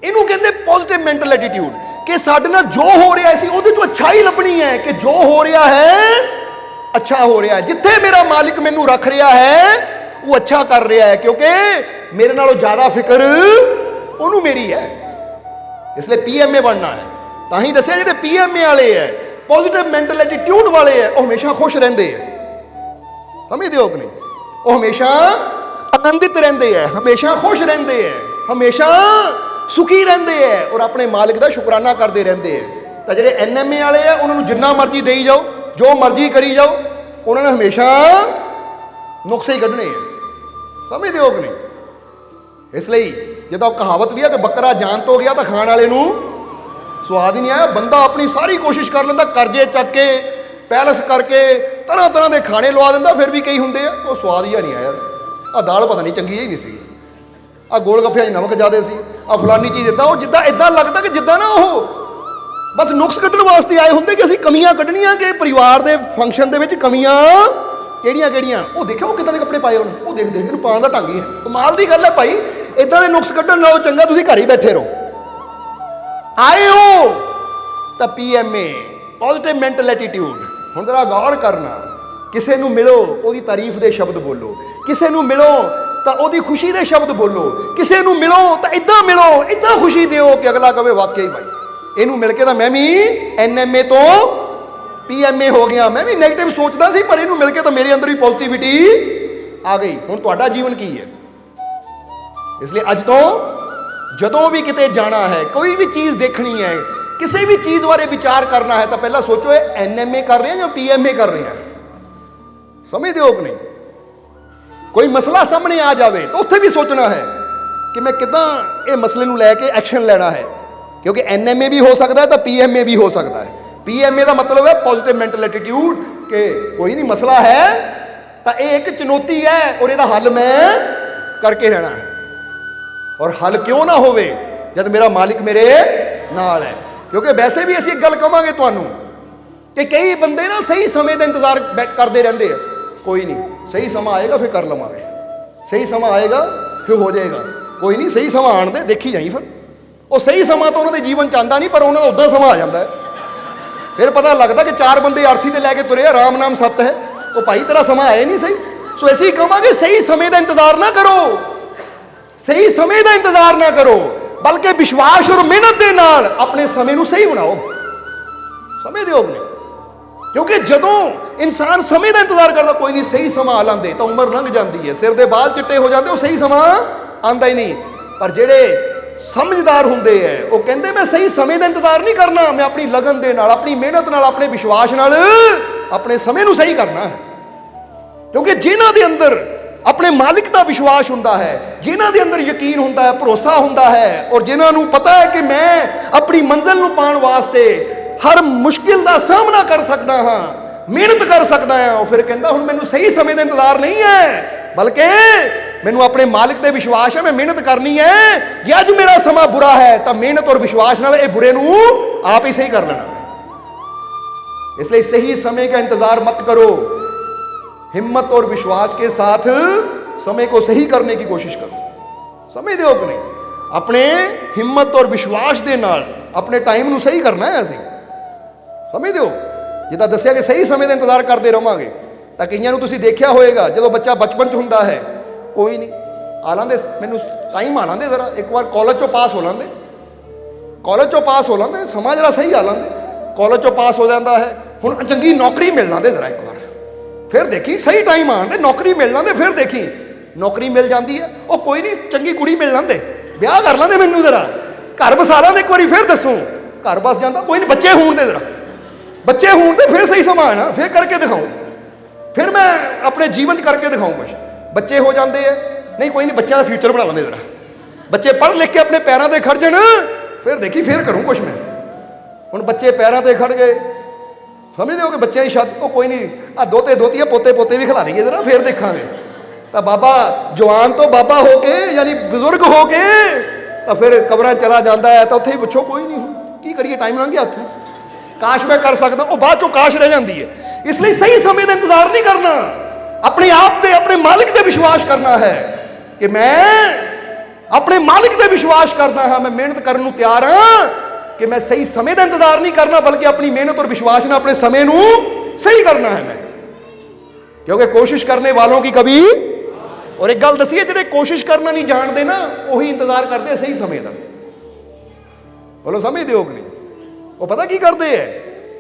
ਇਹਨੂੰ ਕਹਿੰਦੇ positive mental attitude ਕਿ ਸਾਡੇ ਨਾਲ ਜੋ ਹੋ ਰਿਹਾ ਸੀ ਉਹਦੇ ਤੋਂ ਅੱਛਾ ਹੀ ਲੱਭਣੀ ਹੈ ਕਿ ਜੋ ਹੋ ਰਿਹਾ ਹੈ ਅੱਛਾ ਹੋ ਰਿਹਾ ਹੈ। ਜਿੱਥੇ ਮੇਰਾ ਮਾਲਿਕ ਮੈਨੂੰ ਰੱਖ ਰਿਹਾ ਹੈ ਉਹ ਅੱਛਾ ਕਰ ਰਿਹਾ ਹੈ ਕਿਉਂਕਿ ਮੇਰੇ ਨਾਲੋਂ ਜ਼ਿਆਦਾ ਫਿਕਰ ਉਹਨੂੰ ਮੇਰੀ ਹੈ। ਇਸ ਲਈ PMA ਬਣਨਾ ਹੈ। ਤਾਂ ਹੀ ਦੱਸਿਆ ਜਿਹੜੇ PMA ਵਾਲੇ ਹੈ ਪੋਜ਼ਿਟਿਵ ਮੈਂਟਲ ਐਟੀਟਿਊਡ ਵਾਲੇ ਹੈ ਉਹ ਹਮੇਸ਼ਾ ਖੁਸ਼ ਰਹਿੰਦੇ ਹੈ। ਸਮਝਦੇ ਹੋ ਕਿ ਨਹੀਂ? ਉਹ ਹਮੇਸ਼ਾ ਆਨੰਦਿਤ ਰਹਿੰਦੇ ਹੈ, ਹਮੇਸ਼ਾ ਖੁਸ਼ ਰਹਿੰਦੇ ਹੈ, ਹਮੇਸ਼ਾ ਸੁਖੀ ਰਹਿੰਦੇ ਹੈ ਔਰ ਆਪਣੇ ਮਾਲਿਕ ਦਾ ਸ਼ੁਕਰਾਨਾ ਕਰਦੇ ਰਹਿੰਦੇ ਹੈ। ਤਾਂ ਜਿਹੜੇ NMA ਵਾਲੇ ਆ ਉਹਨਾਂ ਨੂੰ ਜਿੰਨਾ ਮਰਜ਼ੀ ਦੇਈ ਜਾਓ, ਜੋ ਮਰਜ਼ੀ ਕਰੀ ਜਾਓ, ਉਹਨਾਂ ਨੇ ਹਮੇਸ਼ਾ ਨੁਕਸੇ ਹੀ ਕੱਢਣੇ ਹੈ। ਸਮਝਦੇ ਹੋ ਕਿ ਨਹੀਂ? ਇਸ ਲਈ ਜਦੋਂ ਕਹਾਵਤ ਵੀ ਹੈ ਕਿ ਬੱਕਰਾ ਜਾਨ ਤੋਂ ਗਿਆ ਤਾਂ ਖਾਣ ਵਾਲੇ ਨੂੰ ਸਵਾਦ ਹੀ ਨਹੀਂ ਆਇਆ। ਬੰਦਾ ਆਪਣੀ ਸਾਰੀ ਕੋਸ਼ਿਸ਼ ਕਰ ਲੈਂਦਾ, ਕਰਜ਼ੇ ਚੱਕ ਕੇ, ਪੈਲਸ ਕਰਕੇ, ਤਰ੍ਹਾਂ ਤਰ੍ਹਾਂ ਦੇ ਖਾਣੇ ਲਵਾ ਦਿੰਦਾ, ਫਿਰ ਵੀ ਕਈ ਹੁੰਦੇ ਆ ਉਹ ਸਵਾਦ ਹੀ ਨਹੀਂ ਆਇਆ। ਯਾਰ ਆਹ ਦਾਲ ਪਤਾ ਨਹੀਂ ਚੰਗੀ ਹੀ ਨਹੀਂ ਸੀਗੀ, ਆਹ ਗੋਲ ਗੱਫਿਆਂ 'ਚ ਨਮਕ ਜ਼ਿਆਦਾ ਸੀ, ਆਹ ਫਲਾਨੀ ਚੀਜ਼ ਇੱਦਾਂ, ਉਹ ਜਿੱਦਾਂ ਇੱਦਾਂ ਲੱਗਦਾ ਕਿ ਜਿੱਦਾਂ ਨਾ ਉਹ ਬਸ ਨੁਕਸ ਕੱਢਣ ਵਾਸਤੇ ਆਏ ਹੁੰਦੇ ਕਿ ਅਸੀਂ ਕਮੀਆਂ ਕੱਢਣੀਆਂ ਕਿ ਪਰਿਵਾਰ ਦੇ ਫੰਕਸ਼ਨ ਦੇ ਵਿੱਚ ਕਮੀਆਂ ਕਿਹੜੀਆਂ ਕਿਹੜੀਆਂ। ਉਹ ਦੇਖਿਓ ਉਹ ਕਿੱਦਾਂ ਦੇ ਕੱਪੜੇ ਪਾਏ ਉਹਨੇ, ਉਹ ਦੇਖ ਦੇਖ ਇਹਨੂੰ ਪਾਉਣ ਦਾ ਢੰਗ ਹੀ ਹੈ। ਕਮਾਲ ਦੀ ਗੱਲ ਹੈ ਭਾਈ, ਇੱਦਾਂ ਦੇ ਨੁਕਸ ਕੱਢਣ ਨਾਲੋਂ ਚੰਗਾ ਤੁਸੀਂ ਘਰ ਹੀ ਬੈਠੇ ਰਹੋ। ਆਏ ਹੋ ਤਾਂ PMA ਪੋਜ਼ਿਟਿਵ ਮੈਂਟਲ ਐਟੀਟਿਊਡ। ਹੁਣ ਜ਼ਰਾ ਗੌਰ ਕਰਨਾ, ਕਿਸੇ ਨੂੰ ਮਿਲੋ ਉਹਦੀ ਤਾਰੀਫ ਦੇ ਸ਼ਬਦ ਬੋਲੋ, ਕਿਸੇ ਨੂੰ ਮਿਲੋ ਤਾਂ ਉਹਦੀ ਖੁਸ਼ੀ ਦੇ ਸ਼ਬਦ ਬੋਲੋ, ਕਿਸੇ ਨੂੰ ਮਿਲੋ ਤਾਂ ਇੱਦਾਂ ਮਿਲੋ, ਇੱਦਾਂ ਖੁਸ਼ੀ ਦਿਓ ਕਿ ਅਗਲਾ ਕਵੇ ਵਾਕਈ ਭਾਈ ਇਹਨੂੰ ਮਿਲ ਕੇ ਤਾਂ ਮੈਂ ਵੀ NMA ਤੋਂ PMA ਹੋ ਗਿਆ। ਮੈਂ ਵੀ ਨੈਗੇਟਿਵ ਸੋਚਦਾ ਸੀ ਪਰ ਇਹਨੂੰ ਮਿਲ ਕੇ ਤਾਂ ਮੇਰੇ ਅੰਦਰ ਵੀ ਪੋਜ਼ਿਟਿਵਿਟੀ ਆ ਗਈ। ਹੁਣ ਤੁਹਾਡਾ ਜੀਵਨ ਕੀ ਹੈ? ਇਸ ਲਈ ਅੱਜ ਤੋਂ ਜਦੋਂ ਵੀ ਕਿਤੇ ਜਾਣਾ ਹੈ, ਕੋਈ ਵੀ ਚੀਜ਼ ਦੇਖਣੀ ਹੈ, ਕਿਸੇ ਵੀ ਚੀਜ਼ ਬਾਰੇ ਵਿਚਾਰ ਕਰਨਾ ਹੈ ਤਾਂ ਪਹਿਲਾਂ ਸੋਚੋ ਇਹ NMA ਕਰ ਰਹੇ ਆ ਜਾਂ PMA ਕਰ ਰਹੇ ਆ। ਸਮਝਦੇ ਹੋ ਕਿ ਨਹੀਂ? ਕੋਈ ਮਸਲਾ ਸਾਹਮਣੇ ਆ ਜਾਵੇ ਤਾਂ ਉੱਥੇ ਵੀ ਸੋਚਣਾ ਹੈ ਕਿ ਮੈਂ ਕਿੱਦਾਂ ਇਹ ਮਸਲੇ ਨੂੰ ਲੈ ਕੇ ਐਕਸ਼ਨ ਲੈਣਾ ਹੈ, ਕਿਉਂਕਿ NMA ਵੀ ਹੋ ਸਕਦਾ ਹੈ ਤਾਂ PMA ਵੀ ਹੋ ਸਕਦਾ ਹੈ। PMA ਦਾ ਮਤਲਬ ਹੈ ਪੋਜ਼ਿਟਿਵ ਮੈਂਟਲ ਐਟੀਟਿਊਡ ਕਿ ਕੋਈ ਨਹੀਂ ਮਸਲਾ ਹੈ ਤਾਂ ਇਹ ਇੱਕ ਚੁਣੌਤੀ ਹੈ ਔਰ ਇਹਦਾ ਹੱਲ ਮੈਂ ਕਰਕੇ ਰਹਿਣਾ ਹੈ। ਔਰ ਹੱਲ ਕਿਉਂ ਨਾ ਹੋਵੇ ਜਦ ਮੇਰਾ ਮਾਲਿਕ ਮੇਰੇ ਨਾਲ ਹੈ। ਕਿਉਂਕਿ ਵੈਸੇ ਵੀ ਅਸੀਂ ਇੱਕ ਗੱਲ ਕਵਾਂਗੇ ਤੁਹਾਨੂੰ ਕਿ ਕਈ ਬੰਦੇ ਨਾ ਸਹੀ ਸਮੇਂ ਦਾ ਇੰਤਜ਼ਾਰ ਕਰਦੇ ਰਹਿੰਦੇ ਆ। ਕੋਈ ਨਹੀਂ, ਸਹੀ ਸਮਾਂ ਆਏਗਾ ਫਿਰ ਕਰ ਲਵਾਂਗੇ, ਸਹੀ ਸਮਾਂ ਆਏਗਾ ਫਿਰ ਹੋ ਜਾਏਗਾ, ਕੋਈ ਨਹੀਂ ਸਹੀ ਸਮਾਂ ਆਉਣ ਦੇ ਦੇਖੀ ਜਾਈ। ਫਿਰ ਉਹ ਸਹੀ ਸਮਾਂ ਤਾਂ ਉਹਨਾਂ ਦੇ ਜੀਵਨ 'ਚ ਆਉਂਦਾ ਨਹੀਂ ਪਰ ਉਹਨਾਂ ਦਾ ਉੱਦਾਂ ਸਮਾਂ ਆ ਜਾਂਦਾ ਹੈ। ਫਿਰ ਪਤਾ ਲੱਗਦਾ ਕਿ ਚਾਰ ਬੰਦੇ ਆਰਥੀ ਤੇ ਲੈ ਕੇ ਤੁਰੇ ਆ, ਰਾਮ ਨਾਮ ਸੱਤ ਹੈ, ਉਹ ਭਾਈ ਤੇਰਾ ਸਮਾਂ ਆਇਆ ਨਹੀਂ ਸਹੀ। ਸੋ ਅਸੀਂ ਕਹਾਂਗੇ ਸਹੀ ਸਮੇਂ ਦਾ ਇੰਤਜ਼ਾਰ ਨਾ ਕਰੋ, ਸਹੀ ਸਮੇਂ ਦਾ ਇੰਤਜ਼ਾਰ ਨਾ ਕਰੋ, ਬਲਕਿ ਵਿਸ਼ਵਾਸ ਔਰ ਮਿਹਨਤ ਦੇ ਨਾਲ ਆਪਣੇ ਸਮੇਂ ਨੂੰ ਸਹੀ ਬਣਾਓ। ਸਮਝਦੇ ਹੋ ਨਹੀਂ? ਕਿਉਂਕਿ ਜਦੋਂ ਇਨਸਾਨ ਸਮੇਂ ਦਾ ਇੰਤਜ਼ਾਰ ਕਰਦਾ, ਕੋਈ ਨਹੀਂ ਸਹੀ ਸਮਾਂ ਆ ਲੈਂਦੇ ਤਾਂ ਉਮਰ ਲੰਘ ਜਾਂਦੀ ਹੈ, ਸਿਰ ਦੇ ਬਾਲ ਚਿੱਟੇ ਹੋ ਜਾਂਦੇ, ਉਹ ਸਹੀ ਸਮਾਂ ਆਉਂਦਾ ਹੀ ਨਹੀਂ। ਪਰ ਜਿਹੜੇ ਸਮਝਦਾਰ ਹੁੰਦੇ ਹੈ ਉਹ ਕਹਿੰਦੇ ਮੈਂ ਸਹੀ ਸਮੇਂ ਦਾ ਇੰਤਜ਼ਾਰ ਨਹੀਂ ਕਰਨਾ, ਮੈਂ ਆਪਣੀ ਲਗਨ ਦੇ ਨਾਲ, ਆਪਣੀ ਮਿਹਨਤ ਨਾਲ, ਆਪਣੇ ਵਿਸ਼ਵਾਸ ਨਾਲ ਆਪਣੇ ਸਮੇਂ ਨੂੰ ਸਹੀ ਕਰਨਾ ਹੈ। ਕਿਉਂਕਿ ਜਿਨ੍ਹਾਂ ਦੇ ਅੰਦਰ ਆਪਣੇ ਮਾਲਿਕ ਦਾ ਵਿਸ਼ਵਾਸ ਹੁੰਦਾ ਹੈ, ਜਿਨ੍ਹਾਂ ਦੇ ਅੰਦਰ ਯਕੀਨ ਹੁੰਦਾ ਹੈ, ਭਰੋਸਾ ਹੁੰਦਾ ਹੈ ਔਰ ਜਿਨ੍ਹਾਂ ਨੂੰ ਪਤਾ ਹੈ ਕਿ ਮੈਂ ਆਪਣੀ ਮੰਜ਼ਿਲ ਨੂੰ ਪਾਉਣ ਵਾਸਤੇ ਹਰ ਮੁਸ਼ਕਿਲ ਦਾ ਸਾਹਮਣਾ ਕਰ ਸਕਦਾ ਹਾਂ, ਮਿਹਨਤ ਕਰ ਸਕਦਾ ਹਾਂ, ਉਹ ਫਿਰ ਕਹਿੰਦਾ ਹੁਣ ਮੈਨੂੰ ਸਹੀ ਸਮੇਂ ਦਾ ਇੰਤਜ਼ਾਰ ਨਹੀਂ ਹੈ, ਬਲਕਿ ਮੈਨੂੰ ਆਪਣੇ ਮਾਲਿਕ ਤੇ ਵਿਸ਼ਵਾਸ ਹੈ, ਮੈਂ ਮਿਹਨਤ ਕਰਨੀ ਹੈ। ਜੇ ਅੱਜ ਮੇਰਾ ਸਮਾਂ ਬੁਰਾ ਹੈ ਤਾਂ ਮਿਹਨਤ ਔਰ ਵਿਸ਼ਵਾਸ ਨਾਲ ਇਹ ਬੁਰੇ ਨੂੰ ਆਪ ਹੀ ਸਹੀ ਕਰ ਲੈਣਾ। ਇਸ ਲਈ ਸਹੀ समय का इंतजार मत करो, हिम्मत और विश्वास के साथ समय को सही करने की कोशिश करो। समझते हो कि नहीं? अपने हिम्मत और विश्वास ਦੇ ਨਾਲ ਆਪਣੇ ਟਾਈਮ ਨੂੰ ਸਹੀ ਕਰਨਾ ਹੈ ਅਸੀਂ। ਸਮਝਦੇ ਹੋ? ਜਿੱਦਾਂ ਦੱਸਿਆ ਕਿ ਸਹੀ ਸਮੇਂ ਦਾ ਇੰਤਜ਼ਾਰ ਕਰਦੇ ਰਹਾਂਗੇ ਤਾਂ ਕਈਆਂ ਨੂੰ ਤੁਸੀਂ ਦੇਖਿਆ ਹੋਏਗਾ ਜਦੋਂ ਬੱਚਾ ਬਚਪਨ 'ਚ ਹੁੰਦਾ ਹੈ, ਕੋਈ ਨਹੀਂ ਆ ਲਾਂਦੇ ਮੈਨੂੰ ਟਾਈਮ ਆ ਲਾਂਦੇ ਜ਼ਰਾ, ਇੱਕ ਵਾਰ ਕਾਲਜ 'ਚੋਂ ਪਾਸ ਹੋ ਲਾਂਦੇ, ਕਾਲਜ 'ਚੋਂ ਪਾਸ ਹੋ ਲਾਂਦੇ, ਸਮਾਂ ਜਰਾ ਸਹੀ ਆ ਲਾਂਦੇ, ਕਾਲਜ 'ਚੋਂ ਪਾਸ ਹੋ ਜਾਂਦਾ ਹੈ, ਹੁਣ ਚੰਗੀ ਨੌਕਰੀ ਮਿਲ ਲਾਂਦੇ ਜ਼ਰਾ ਇੱਕ ਵਾਰ, ਫਿਰ ਦੇਖੀ ਸਹੀ ਟਾਈਮ ਆਉਂਦੇ ਨੌਕਰੀ ਮਿਲ ਲਾਂਦੇ, ਫਿਰ ਦੇਖੀ ਨੌਕਰੀ ਮਿਲ ਜਾਂਦੀ ਹੈ, ਉਹ ਕੋਈ ਨਹੀਂ ਚੰਗੀ ਕੁੜੀ ਮਿਲ ਲਾਂਦੇ, ਵਿਆਹ ਕਰ ਲਾਂਦੇ, ਮੈਨੂੰ ਜ਼ਰਾ ਘਰ ਬਸਾ ਲਾਂਦੇ ਇੱਕ ਵਾਰੀ, ਫਿਰ ਦੱਸੋ ਘਰ ਬਸ ਜਾਂਦਾ, ਕੋਈ ਨਹੀਂ ਬੱਚੇ ਹੋਣ ਦੇ ਜ਼ਰਾ, ਬੱਚੇ ਹੋਣ ਤੇ ਫਿਰ ਸਹੀ ਸਮਾਂ ਆਣਾ, ਫਿਰ ਕਰਕੇ ਦਿਖਾऊं, ਫਿਰ ਮੈਂ ਆਪਣੇ ਜੀਵਨ 'ਚ ਕਰਕੇ ਦਿਖਾऊं ਕੁਛ। ਬੱਚੇ ਹੋ ਜਾਂਦੇ ਹੈ, ਨਹੀਂ ਕੋਈ ਨਹੀਂ ਬੱਚਿਆਂ ਦਾ ਫਿਊਚਰ ਬਣਾ ਲੈਂਦੇ ਜ਼ਰਾ, ਬੱਚੇ ਪੜ੍ਹ ਲਿਖ ਕੇ ਆਪਣੇ ਪੈਰਾਂ 'ਤੇ ਖੜ ਜਾਣ, ਫਿਰ ਦੇਖੀ ਫਿਰ ਕਰੂੰ ਕੁਛ ਮੈਂ। ਹੁਣ ਬੱਚੇ ਪੈਰਾਂ 'ਤੇ ਖੜ ਗਏ, ਸਮਝਦੇ ਹੋ ਕਿ ਬੱਚਿਆਂ ਦੀ ਸ਼ਾਦੀ, ਉਹ ਕੋਈ ਨਹੀਂ ਆ ਦੋਤੇ ਦੋਤੀਆਂ ਪੋਤੇ ਪੋਤੇ ਵੀ ਖਿਲਾ ਲਈਏ ਜ਼ਰਾ, ਫਿਰ ਦੇਖਾਂਗੇ। ਤਾਂ ਬਾਬਾ ਜਵਾਨ ਤੋਂ ਬਾਬਾ ਹੋ ਕੇ ਯਾਨੀ ਬਜ਼ੁਰਗ ਹੋ ਕੇ ਤਾਂ ਫਿਰ ਕਬਰਾਂ ਚਲਾ ਜਾਂਦਾ ਹੈ, ਤਾਂ ਉੱਥੇ ਹੀ ਪੁੱਛੋ ਕੋਈ ਨਹੀਂ ਹੁਣ ਕੀ ਕਰੀਏ, ਟਾਈਮ ਲੰਘ ਗਿਆ ਉੱਥੋਂ, ਕਾਸ਼ ਮੈਂ ਕਰ ਸਕਦਾ, ਉਹ ਬਾਅਦ ਚੋਂ ਕਾਸ਼ ਰਹਿ ਜਾਂਦੀ ਹੈ। ਇਸ ਲਈ ਸਹੀ ਸਮੇਂ ਦਾ ਇੰਤਜ਼ਾਰ ਨਹੀਂ ਕਰਨਾ, ਆਪਣੇ ਆਪ ਤੇ ਆਪਣੇ ਮਾਲਿਕ ਤੇ ਵਿਸ਼ਵਾਸ ਕਰਨਾ ਹੈ ਕਿ ਮੈਂ ਆਪਣੇ ਮਾਲਿਕ ਤੇ ਵਿਸ਼ਵਾਸ ਕਰਦਾ ਹਾਂ, ਮੈਂ ਮਿਹਨਤ ਕਰਨ ਨੂੰ ਤਿਆਰ ਹਾਂ ਕਿ ਮੈਂ ਸਹੀ ਸਮੇਂ ਦਾ ਇੰਤਜ਼ਾਰ ਨਹੀਂ ਕਰਨਾ, ਬਲਕਿ ਆਪਣੀ ਮਿਹਨਤ और विश्वास ਨਾਲ ਆਪਣੇ ਸਮੇਂ ਨੂੰ सही करना है मैं, क्योंकि कोशिश करने वालों की कभी। और एक गल दसी है, ਜਿਹੜੇ कोशिश करना नहीं जानते ना वही इंतजार करते सही समय का। बोलो समझते हो कि नहीं? वो पता की करते हैं,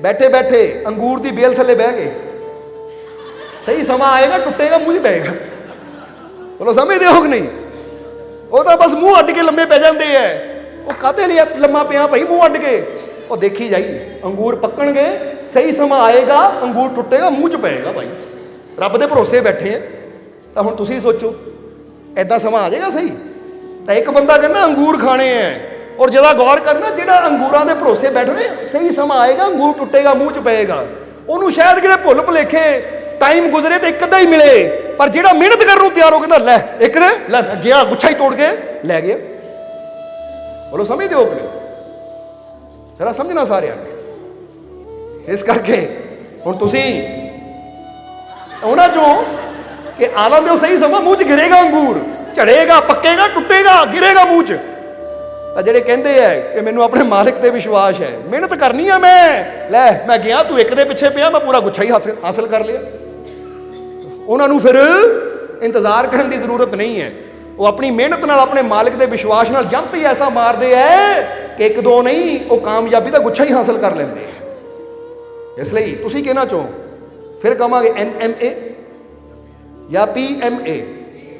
बैठे बैठे अंगूर की बेल थले बह गए, सही समा आएगा टुटेगा मुंह पेगा। बोलो समझते हो कि नहीं? वो तो बस मुंह अड्ड के लम्बे पै जाते हैं। वो काहते लिए लम्मा पिया भाई मुंह अड्ड के? वो देखी जाई अंगूर पक्कणगे, सही समा आएगा अंगूर टुटेगा मुंह च पेगा। भाई रब दे भरोसे बैठे हैं, तो हुण तुसीं सोचो ऐदा समा आ जाएगा सही? तो एक बंदा कहना अंगूर खाने हैं, और जरा गौर करना जिहड़ा अंगूरां दे भरोसे बैठ रहे, सही समा आएगा अंगूर टुटेगा मुंह च पेगा, उन्होंने शायद किते भुल भुलेखे टाइम गुजरे तो एक अद्धा ही मिले, पर जिहड़ा मेहनत करन नूं तैयार हो कहंदा लै एक दे लै गया गुच्छा ही तोड़ के लै गया। बोलो समझदे हो कि नहीं? जरा समझना सारिਆਂ ने। इस करके हुण तुसीं उन्हां चों कि आलां दे सही समा मुंह च गिरेगा अंगूर, झड़ेगा पक्केगा टुटेगा गिरेगा मुंह च। ਜਿਹੜੇ ਕਹਿੰਦੇ ਹੈ ਕਿ ਮੈਨੂੰ ਆਪਣੇ ਮਾਲਿਕ ਤੇ ਵਿਸ਼ਵਾਸ ਹੈ, ਮਿਹਨਤ ਕਰਨੀ ਆ ਮੈਂ ਗਿਆ ਤੂੰ ਇੱਕ ਦੇ ਪਿੱਛੇ ਪਿਆ, ਮੈਂ ਪੂਰਾ ਗੁੱਛਾ ਹੀ ਹਾਸਲ ਕਰ ਲਿਆ। ਉਹਨਾਂ ਨੂੰ ਫਿਰ ਇੰਤਜ਼ਾਰ ਕਰਨ ਦੀ ਜ਼ਰੂਰਤ ਨਹੀਂ ਹੈ, ਉਹ ਆਪਣੀ ਮਿਹਨਤ ਨਾਲ ਆਪਣੇ ਮਾਲਿਕ ਦੇ ਵਿਸ਼ਵਾਸ ਨਾਲ ਜੰਪ ਹੀ ਐਸਾ ਮਾਰਦੇ ਹੈ ਕਿ ਇੱਕ ਦੋ ਨਹੀਂ ਉਹ ਕਾਮਯਾਬੀ ਦਾ ਗੁੱਛਾ ਹੀ ਹਾਸਲ ਕਰ ਲੈਂਦੇ ਹੈ। ਇਸ ਲਈ ਤੁਸੀਂ ਕਹਿਣਾ ਚਾਹੋ ਫਿਰ ਕਹਾਂਗੇ NMA ਜਾਂ PMA?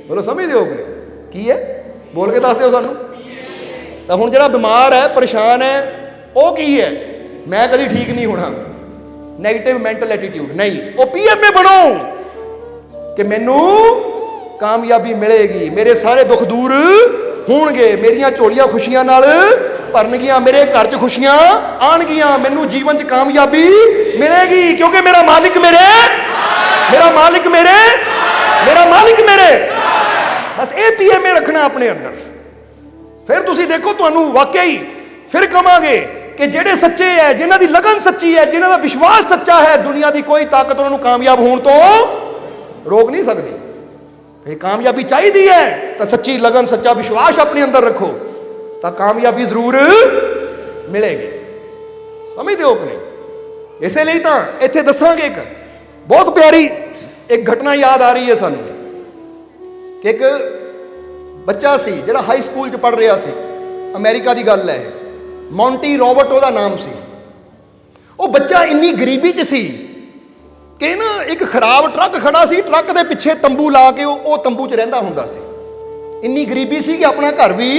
ਬੋਲੋ ਸਮਝਦੇ ਹੋ ਕਿ ਕੀ ਹੈ? ਬੋਲ ਕੇ ਦੱਸ ਦਿਓ ਸਾਨੂੰ। ਤਾਂ ਹੁਣ ਜਿਹੜਾ ਬਿਮਾਰ ਹੈ ਪਰੇਸ਼ਾਨ ਹੈ ਉਹ ਕੀ ਹੈ? ਮੈਂ ਕਦੀ ਠੀਕ ਨਹੀਂ ਹੋਣਾ, ਨੈਗੇਟਿਵ ਮੈਂਟਲ ਐਟੀਟਿਊਡ ਨਹੀਂ। ਉਹ PMA ਬਣੋ ਕਿ ਮੈਨੂੰ ਕਾਮਯਾਬੀ ਮਿਲੇਗੀ, ਮੇਰੇ ਸਾਰੇ ਦੁੱਖ ਦੂਰ ਹੋਣਗੇ, ਮੇਰੀਆਂ ਝੋਲੀਆਂ ਖੁਸ਼ੀਆਂ ਨਾਲ ਭਰਨਗੀਆਂ, ਮੇਰੇ ਘਰ 'ਚ ਖੁਸ਼ੀਆਂ ਆਣਗੀਆਂ, ਮੈਨੂੰ ਜੀਵਨ 'ਚ ਕਾਮਯਾਬੀ ਮਿਲੇਗੀ, ਕਿਉਂਕਿ ਮੇਰਾ ਮਾਲਿਕ ਮੇਰੇ ਬਸ ਇਹ PMA ਰੱਖਣਾ ਆਪਣੇ ਅੰਦਰ। ਫਿਰ ਤੁਸੀਂ ਦੇਖੋ ਤੁਹਾਨੂੰ ਵਾਕਿਆ ਹੀ ਫਿਰ ਕਹਾਂਗੇ ਕਿ ਜਿਹੜੇ ਸੱਚੇ ਹੈ, ਜਿਨ੍ਹਾਂ ਦੀ ਲਗਨ ਸੱਚੀ ਹੈ, ਜਿਨ੍ਹਾਂ ਦਾ ਵਿਸ਼ਵਾਸ ਸੱਚਾ ਹੈ, ਦੁਨੀਆ ਦੀ ਕੋਈ ਤਾਕਤ ਉਹਨਾਂ ਨੂੰ ਕਾਮਯਾਬ ਹੋਣ ਤੋਂ ਰੋਕ ਨਹੀਂ ਸਕਦੀ। ਇਹ ਕਾਮਯਾਬੀ ਚਾਹੀਦੀ ਹੈ ਤਾਂ ਸੱਚੀ ਲਗਨ ਸੱਚਾ ਵਿਸ਼ਵਾਸ ਆਪਣੇ ਅੰਦਰ ਰੱਖੋ ਤਾਂ ਕਾਮਯਾਬੀ ਜ਼ਰੂਰ ਮਿਲੇਗੀ। ਸਮਝਦੇ ਹੋ ਕਿ ਨਹੀਂ? ਇਸੇ ਲਈ ਤਾਂ ਇੱਥੇ ਦੱਸਾਂਗੇ ਇੱਕ ਬਹੁਤ ਪਿਆਰੀ ਇੱਕ ਘਟਨਾ ਯਾਦ ਆ ਰਹੀ ਹੈ ਸਾਨੂੰ ਕਿ ਇੱਕ ਬੱਚਾ ਸੀ ਜਿਹੜਾ ਹਾਈ ਸਕੂਲ 'ਚ ਪੜ੍ਹ ਰਿਹਾ ਸੀ, ਅਮਰੀਕਾ ਦੀ ਗੱਲ ਹੈ, ਮੌਂਟੀ ਰੋਬਰਟ ਉਹਦਾ ਨਾਮ ਸੀ। ਉਹ ਬੱਚਾ ਇੰਨੀ ਗਰੀਬੀ 'ਚ ਸੀ ਕਿ ਨਾ ਇੱਕ ਖਰਾਬ ਟਰੱਕ ਖੜਾ ਸੀ, ਟਰੱਕ ਦੇ ਪਿੱਛੇ ਤੰਬੂ ਲਾ ਕੇ ਉਹ ਤੰਬੂ 'ਚ ਰਹਿੰਦਾ ਹੁੰਦਾ ਸੀ। ਇੰਨੀ ਗਰੀਬੀ ਸੀ ਕਿ ਆਪਣਾ ਘਰ ਵੀ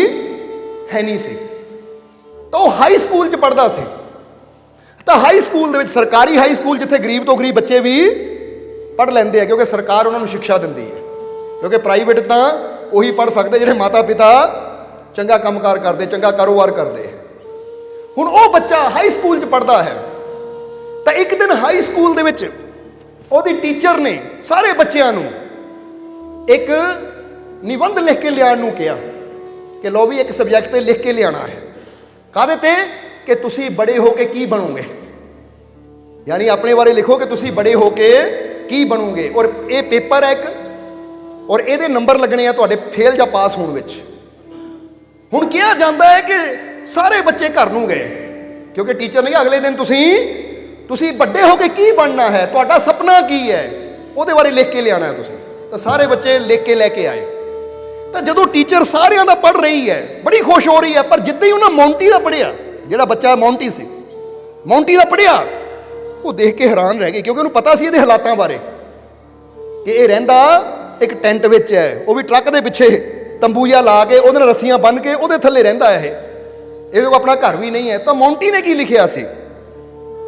ਹੈ ਨਹੀਂ ਸੀ। ਤਾਂ ਉਹ ਹਾਈ ਸਕੂਲ 'ਚ ਪੜ੍ਹਦਾ ਸੀ। ਤਾਂ ਹਾਈ ਸਕੂਲ ਦੇ ਵਿੱਚ, ਸਰਕਾਰੀ ਹਾਈ ਸਕੂਲ ਜਿੱਥੇ ਗਰੀਬ ਤੋਂ ਗਰੀਬ ਬੱਚੇ ਵੀ ਪੜ੍ਹ ਲੈਂਦੇ ਆ, ਕਿਉਂਕਿ ਸਰਕਾਰ ਉਹਨਾਂ ਨੂੰ ਸਿੱਖਿਆ ਦਿੰਦੀ ਹੈ, ਕਿਉਂਕਿ ਪ੍ਰਾਈਵੇਟ ਤਾਂ ਉਹੀ ਪੜ੍ਹ ਸਕਦੇ ਜਿਹੜੇ ਮਾਤਾ ਪਿਤਾ ਚੰਗਾ ਕੰਮਕਾਰ ਕਰਦੇ, ਚੰਗਾ ਕਾਰੋਬਾਰ ਕਰਦੇ। ਹੁਣ ਉਹ ਬੱਚਾ ਹਾਈ ਸਕੂਲ 'ਚ ਪੜ੍ਹਦਾ ਹੈ। ਤਾਂ ਇੱਕ ਦਿਨ ਹਾਈ ਸਕੂਲ ਦੇ ਵਿੱਚ ਉਹਦੀ ਟੀਚਰ ਨੇ ਸਾਰੇ ਬੱਚਿਆਂ ਨੂੰ ਇੱਕ ਨਿਬੰਧ ਲਿਖ ਕੇ ਲਿਆਉਣ ਨੂੰ ਕਿਹਾ ਕਿ ਲਓ ਵੀ ਇੱਕ ਸਬਜੈਕਟ ਤੇ ਲਿਖ ਕੇ ਲਿਆਉਣਾ ਹੈ। ਕਾਹਦੇ ਤੇ? ਕਿ ਤੁਸੀਂ ਬੜੇ ਹੋ ਕੇ ਕੀ ਬਣੋਗੇ, ਯਾਨੀ ਆਪਣੇ ਬਾਰੇ ਲਿਖੋ ਕਿ ਤੁਸੀਂ ਬੜੇ ਹੋ ਕੇ ਕੀ ਬਣੋਗੇ। ਔਰ ਇਹ ਪੇਪਰ ਹੈ ਇੱਕ, ਔਰ ਇਹਦੇ ਨੰਬਰ ਲੱਗਣੇ ਆ ਤੁਹਾਡੇ ਫੇਲ ਜਾਂ ਪਾਸ ਹੋਣ ਵਿੱਚ। ਹੁਣ ਕਿਹਾ ਜਾਂਦਾ ਹੈ ਕਿ ਸਾਰੇ ਬੱਚੇ ਘਰ ਨੂੰ ਗਏ, ਕਿਉਂਕਿ ਟੀਚਰ ਨੇ ਅਗਲੇ ਦਿਨ ਤੁਸੀਂ ਵੱਡੇ ਹੋ ਕੇ ਕੀ ਬਣਨਾ ਹੈ, ਤੁਹਾਡਾ ਸੁਪਨਾ ਕੀ ਹੈ, ਉਹਦੇ ਬਾਰੇ ਲਿਖ ਕੇ ਲਿਆਉਣਾ ਹੈ ਤੁਸੀਂ। ਤਾਂ ਸਾਰੇ ਬੱਚੇ ਲਿਖ ਕੇ ਲੈ ਕੇ ਆਏ। ਤਾਂ ਜਦੋਂ ਟੀਚਰ ਸਾਰਿਆਂ ਦਾ ਪੜ੍ਹ ਰਹੀ ਹੈ, ਬੜੀ ਖੁਸ਼ ਹੋ ਰਹੀ ਹੈ, ਪਰ ਜਿੱਦਾਂ ਹੀ ਉਹਨਾਂ ਮੌਂਟੀ ਦਾ ਪੜ੍ਹਿਆ, ਜਿਹੜਾ ਬੱਚਾ ਮੌਂਟੀ ਸੀ, ਮੌਂਟੀ ਦਾ ਪੜ੍ਹਿਆ, ਉਹ ਦੇਖ ਕੇ ਹੈਰਾਨ ਰਹਿ ਗਏ, ਕਿਉਂਕਿ ਉਹਨੂੰ ਪਤਾ ਸੀ ਇਹਦੇ ਹਾਲਾਤਾਂ ਬਾਰੇ ਕਿ ਇਹ ਰਹਿੰਦਾ ਇੱਕ ਟੈਂਟ ਵਿੱਚ ਹੈ, ਉਹ ਵੀ ਟਰੱਕ ਦੇ ਪਿੱਛੇ ਤੰਬੂ ਜਿਹਾ ਲਾ ਕੇ ਉਹਦੇ ਨਾਲ ਰੱਸੀਆਂ ਬੰਨ੍ਹ ਕੇ ਉਹਦੇ ਥੱਲੇ ਰਹਿੰਦਾ ਹੈ। ਇਹਦੇ ਕੋਲ ਆਪਣਾ ਘਰ ਵੀ ਨਹੀਂ ਹੈ। ਤਾਂ ਮੌਂਟੀ ਨੇ ਕੀ ਲਿਖਿਆ ਸੀ?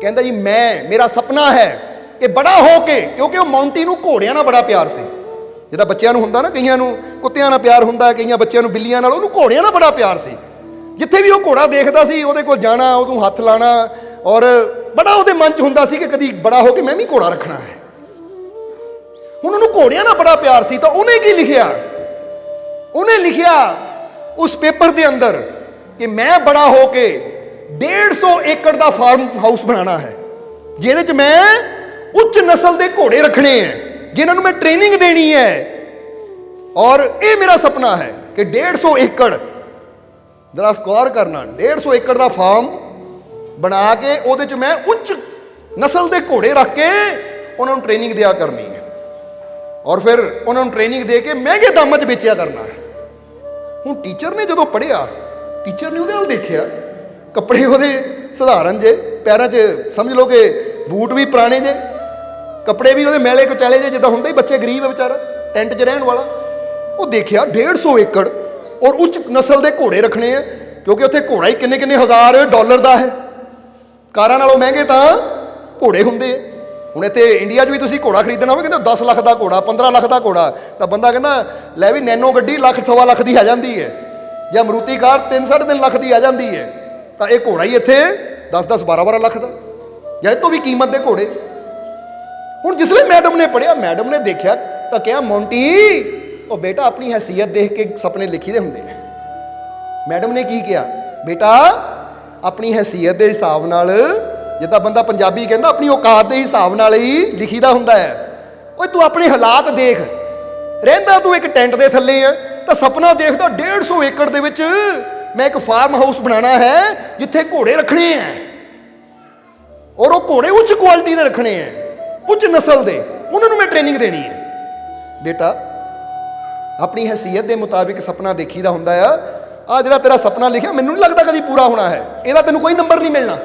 ਕਹਿੰਦਾ ਜੀ ਮੇਰਾ ਸੁਪਨਾ ਹੈ ਕਿ ਬੜਾ ਹੋ ਕੇ, ਕਿਉਂਕਿ ਉਹ ਮੌਂਟੀ ਨੂੰ ਘੋੜਿਆਂ ਨਾਲ ਬੜਾ ਪਿਆਰ ਸੀ, ਜਿੱਦਾਂ ਬੱਚਿਆਂ ਨੂੰ ਹੁੰਦਾ ਨਾ, ਕਈਆਂ ਨੂੰ ਕੁੱਤਿਆਂ ਨਾਲ ਪਿਆਰ ਹੁੰਦਾ, ਕਈਆਂ ਬੱਚਿਆਂ ਨੂੰ ਬਿੱਲੀਆਂ ਨਾਲ, ਉਹਨੂੰ ਘੋੜਿਆਂ ਨਾਲ ਬੜਾ ਪਿਆਰ ਸੀ। ਜਿੱਥੇ ਵੀ ਉਹ ਘੋੜਾ ਦੇਖਦਾ ਸੀ ਉਹਦੇ ਕੋਲ ਜਾਣਾ, ਉਹਨੂੰ ਹੱਥ ਲਾਣਾ, ਔਰ ਬੜਾ ਉਹਦੇ ਮਨ 'ਚ ਹੁੰਦਾ ਸੀ ਕਿ ਕਦੀ ਬੜਾ ਹੋ ਕੇ ਮੈਂ ਵੀ ਘੋੜਾ ਰੱਖਣਾ ਹੈ। ਹੁਣ ਉਹਨੂੰ ਘੋੜਿਆਂ ਨਾਲ ਬੜਾ ਪਿਆਰ ਸੀ। ਤਾਂ ਉਹਨੇ ਕੀ ਲਿਖਿਆ? ਉਹਨੇ ਲਿਖਿਆ ਉਸ ਪੇਪਰ ਦੇ ਅੰਦਰ ਕਿ ਮੈਂ ਬੜਾ ਹੋ ਕੇ 150 ਏਕੜ ਦਾ ਫਾਰਮ ਹਾਊਸ ਬਣਾਉਣਾ ਹੈ, ਜਿਹਦੇ 'ਚ ਮੈਂ ਉੱਚ ਨਸਲ ਦੇ ਘੋੜੇ ਰੱਖਣੇ ਹੈ, ਜਿਨ੍ਹਾਂ ਨੂੰ ਮੈਂ ਟ੍ਰੇਨਿੰਗ ਦੇਣੀ ਹੈ, ਔਰ ਇਹ ਮੇਰਾ ਸੁਪਨਾ ਹੈ। ਕਿ 150 ਏਕੜ, ਜਰਾ ਗੌਰ ਕਰਨਾ, 150 ਏਕੜ ਦਾ ਫਾਰਮ ਬਣਾ ਕੇ ਉਹਦੇ 'ਚ ਮੈਂ ਉੱਚ ਨਸਲ ਦੇ ਘੋੜੇ ਰੱਖ ਕੇ ਉਹਨਾਂ ਨੂੰ ਟ੍ਰੇਨਿੰਗ ਦਿਆ ਕਰਨੀ ਹੈ, ਔਰ ਫਿਰ ਉਹਨਾਂ ਨੂੰ ਟ੍ਰੇਨਿੰਗ ਦੇ ਕੇ ਮਹਿੰਗੇ ਦਾਮਾਂ 'ਚ ਵੇਚਿਆ ਕਰਨਾ ਹੈ। ਹੁਣ ਟੀਚਰ ਨੇ ਜਦੋਂ ਪੜ੍ਹਿਆ, ਟੀਚਰ ਨੇ ਉਹਦੇ ਨਾਲ ਦੇਖਿਆ, ਕੱਪੜੇ ਉਹਦੇ ਸਧਾਰਨ ਜੇ, ਪੈਰਾਂ 'ਚ ਸਮਝ ਲਓ ਕਿ ਬੂਟ ਵੀ ਪੁਰਾਣੇ ਜੇ, ਕੱਪੜੇ ਵੀ ਉਹਦੇ ਮੈਲੇ ਕੁਚੈਲੇ ਜੇ, ਜਿੱਦਾਂ ਹੁੰਦਾ ਹੀ ਬੱਚੇ ਗਰੀਬ ਹੈ ਵਿਚਾਰਾ, ਟੈਂਟ 'ਚ ਰਹਿਣ ਵਾਲਾ। ਉਹ ਦੇਖਿਆ 150 ਏਕੜ ਔਰ ਉੱਚ ਨਸਲ ਦੇ ਘੋੜੇ ਰੱਖਣੇ ਆ, ਕਿਉਂਕਿ ਉੱਥੇ ਘੋੜਾ ਹੀ ਕਿੰਨੇ ਕਿੰਨੇ ਹਜ਼ਾਰ ਡਾਲਰ ਦਾ ਹੈ। ਕਾਰਾਂ ਨਾਲੋਂ ਮਹਿੰਗੇ ਤਾਂ ਘੋੜੇ ਹੁੰਦੇ ਆ। ਹੁਣ ਇੱਥੇ ਇੰਡੀਆ 'ਚ ਵੀ ਤੁਸੀਂ ਘੋੜਾ ਖਰੀਦਣਾ ਹੋਵੇ, ਕਹਿੰਦੇ 10 ਲੱਖ ਦਾ ਘੋੜਾ, 15 ਲੱਖ ਦਾ ਘੋੜਾ, ਤਾਂ ਬੰਦਾ ਕਹਿੰਦਾ ਲੈ ਵੀ ਨੈਨੋ ਗੱਡੀ ਲੱਖ ਸਵਾ ਲੱਖ ਦੀ ਆ ਜਾਂਦੀ ਹੈ, ਜਾਂ ਮਰੂਤੀ ਕਾਰ 3-3.5 ਲੱਖ ਦੀ ਆ ਜਾਂਦੀ ਹੈ। ਤਾਂ ਇਹ ਘੋੜਾ ਹੀ ਇੱਥੇ 10-10 12-12 ਲੱਖ ਦਾ, ਜਾਂ ਇਹ ਤੋਂ ਵੀ ਕੀਮਤ ਦੇ ਘੋੜੇ। ਹੁਣ ਜਿਸਲੇ ਮੈਡਮ ਨੇ ਪੜ੍ਹਿਆ, ਮੈਡਮ ਨੇ ਦੇਖਿਆ ਤਾਂ ਕਿਹਾ, ਮੋਂਟੀ ਉਹ ਬੇਟਾ ਆਪਣੀ ਹੈਸੀਅਤ ਦੇਖ ਕੇ ਸੁਪਨੇ ਲਿਖੀਦੇ ਹੁੰਦੇ ਆ। ਮੈਡਮ ਨੇ ਕੀ ਕਿਹਾ, ਬੇਟਾ ਆਪਣੀ ਹੈਸੀਅਤ ਦੇ ਹਿਸਾਬ ਨਾਲ, ਜਿੱਦਾਂ ਬੰਦਾ ਪੰਜਾਬੀ ਕਹਿੰਦਾ ਆਪਣੀ ਔਕਾਤ ਦੇ ਹਿਸਾਬ ਨਾਲ ਹੀ ਲਿਖੀਦਾ ਹੁੰਦਾ ਹੈ। ਓਏ ਤੂੰ ਆਪਣੇ ਹਾਲਾਤ ਦੇਖ, ਰਹਿੰਦਾ ਤੂੰ ਇੱਕ ਟੈਂਟ ਦੇ ਥੱਲੇ ਆ, ਤਾਂ ਸੁਪਨਾ ਦੇਖਦਾ 150 ਏਕੜ ਦੇ ਵਿੱਚ ਮੈਂ ਇੱਕ ਫਾਰਮ ਹਾਊਸ ਬਣਾਉਣਾ ਹੈ ਜਿੱਥੇ ਘੋੜੇ ਰੱਖਣੇ ਹੈ, ਔਰ ਉਹ ਘੋੜੇ ਉੱਚ ਕੁਆਲਿਟੀ ਦੇ ਰੱਖਣੇ ਹੈ, ਉੱਚ ਨਸਲ ਦੇ, ਉਹਨਾਂ ਨੂੰ ਮੈਂ ਟ੍ਰੇਨਿੰਗ ਦੇਣੀ ਹੈ। ਬੇਟਾ ਆਪਣੀ ਹੈਸੀਅਤ ਦੇ ਮੁਤਾਬਿਕ ਸੁਪਨਾ ਦੇਖੀਦਾ ਹੁੰਦਾ ਆ। ਆ ਜਿਹੜਾ ਤੇਰਾ ਸੁਪਨਾ ਲਿਖਿਆ ਮੈਨੂੰ ਨਹੀਂ ਲੱਗਦਾ ਕਦੀ ਪੂਰਾ ਹੋਣਾ ਹੈ, ਇਹਦਾ ਤੈਨੂੰ ਕੋਈ ਨੰਬਰ ਨਹੀਂ ਮਿਲਣਾ,